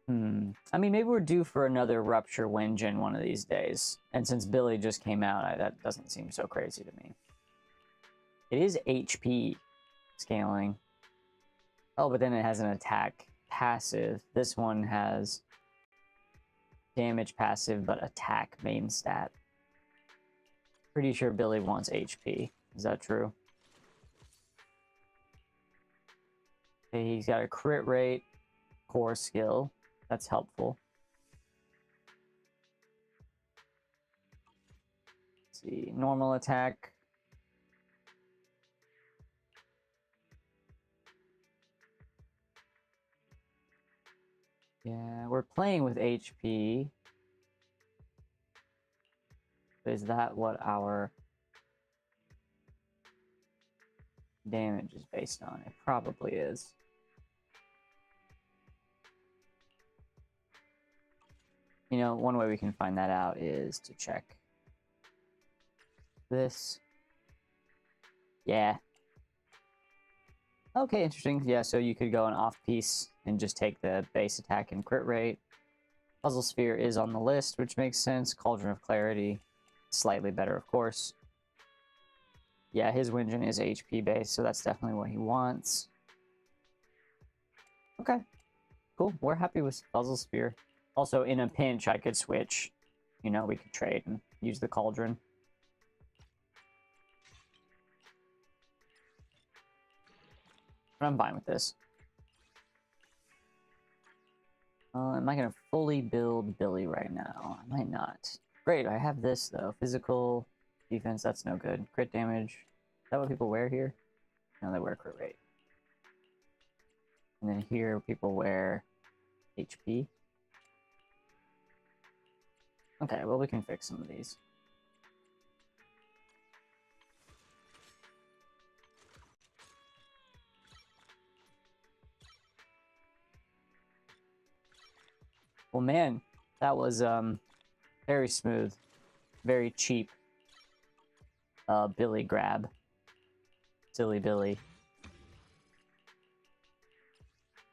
I mean, maybe we're due for another Rupture Wenjin one of these days. And since Billy just came out, that doesn't seem so crazy to me. It is HP scaling. Oh, but then it has an attack passive. This one has damage passive, but attack main stat. Pretty sure Billy wants HP. Is that true? Okay, he's got a crit rate, core skill. That's helpful. Let's see, normal attack. Yeah, we're playing with HP. Is that what our damage is based on? It probably is. You know, one way we can find that out is to check this. Yeah. Okay, interesting. Yeah, so you could go an off-piece and just take the base attack and crit rate. Puzzle Sphere is on the list, which makes sense. Cauldron of Clarity, slightly better, of course. Yeah, his Wenjin is HP based, so that's definitely what he wants. Okay, cool. We're happy with Puzzle Sphere. Also, in a pinch, I could switch. You know, we could trade and use the Cauldron. But I'm fine with this. Am I going to fully build Billy right now? I might not. Great, I have this, though. Physical defense, that's no good. Crit damage. Is that what people wear here? No, they wear crit rate. And then here, people wear HP. Okay, well, we can fix some of these. Well, man, that was very smooth. very cheap Billy grab. Silly Billy.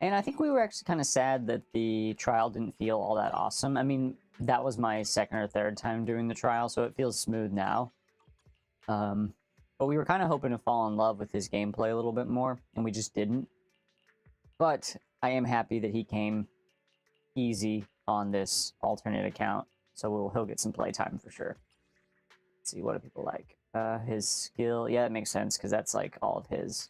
And I think we were actually kind of sad that the trial didn't feel all that awesome. I mean, that was my second or third time doing the trial, so it feels smooth now. But we were kind of hoping to fall in love with his gameplay a little bit more, and we just didn't. But I am happy that he came easy on this alternate account, so he'll get some playtime for sure. Let's see, what do people like? His skill, yeah, it makes sense, because that's like all of his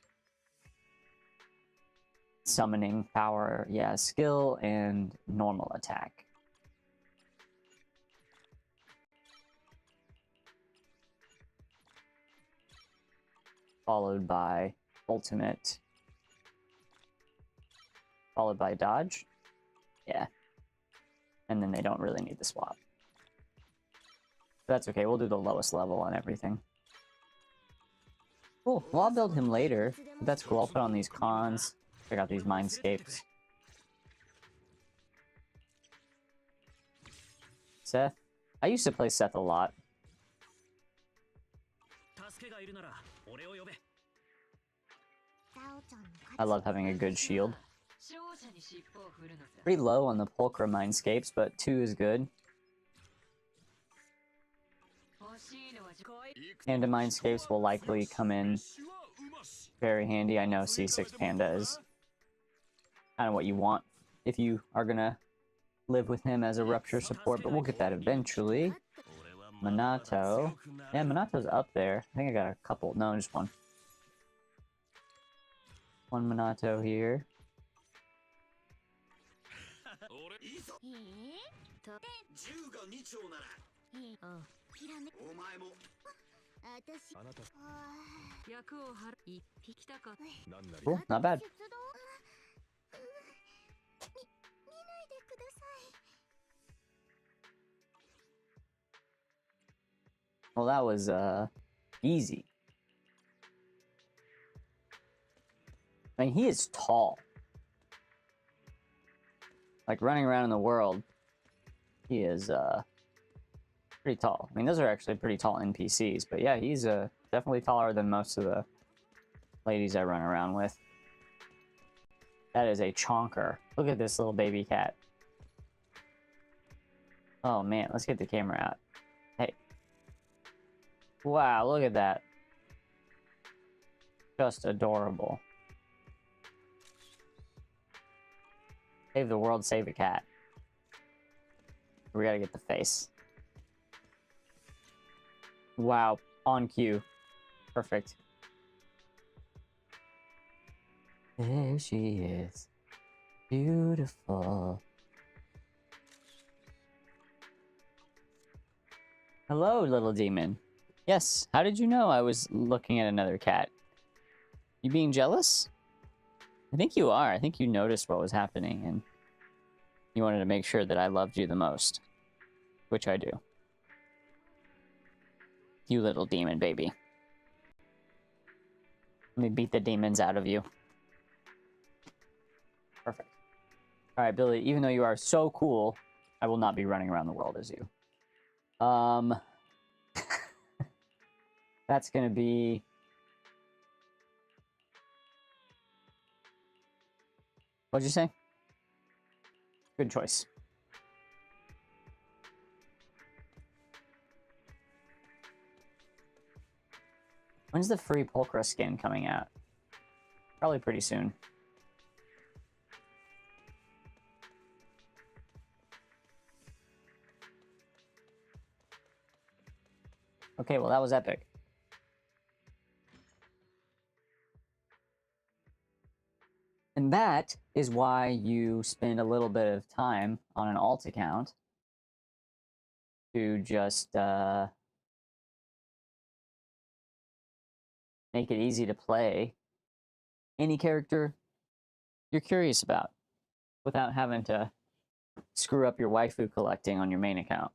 summoning power. Yeah, skill and normal attack. Followed by ultimate. Followed by dodge. Yeah. And then they don't really need the swap. That's okay, we'll do the lowest level on everything. Cool, well I'll build him later. But that's cool, I'll put on these cons. Check out these mindscapes. Seth? I used to play Seth a lot. I love having a good shield. Pretty low on the Pulchra mindscapes, but 2 is good. Panda mindscapes will likely come in very handy. I know C6 Panda is kind of what you want if you are gonna live with him as a rupture support, but we'll get that eventually. Minato. Yeah, Minato's up there. I think I got a couple. No, just one. One Minato here. Cool, not bad. Well, that was easy. I mean, he is tall. Like, running around in the world, he is pretty tall. I mean, those are actually pretty tall NPCs, but yeah, he's definitely taller than most of the ladies I run around with. That is a chonker. Look at this little baby cat. Oh man, let's get the camera out. Hey. Wow, look at that. Just adorable. Save the world, save a cat. We gotta get the face. Wow, on cue. Perfect. There she is. Beautiful. Hello, little demon. Yes, how did you know I was looking at another cat? You being jealous? I think you are. I think you noticed what was happening and you wanted to make sure that I loved you the most. Which I do. You little demon baby. Let me beat the demons out of you. Perfect. Alright, Billy, even though you are so cool, I will not be running around the world as you. That's gonna be... What'd you say? Good choice. When's the free Pulchra skin coming out? Probably pretty soon. Okay, well that was epic. And that is why you spend a little bit of time on an alt account to just make it easy to play any character you're curious about without having to screw up your waifu collecting on your main account.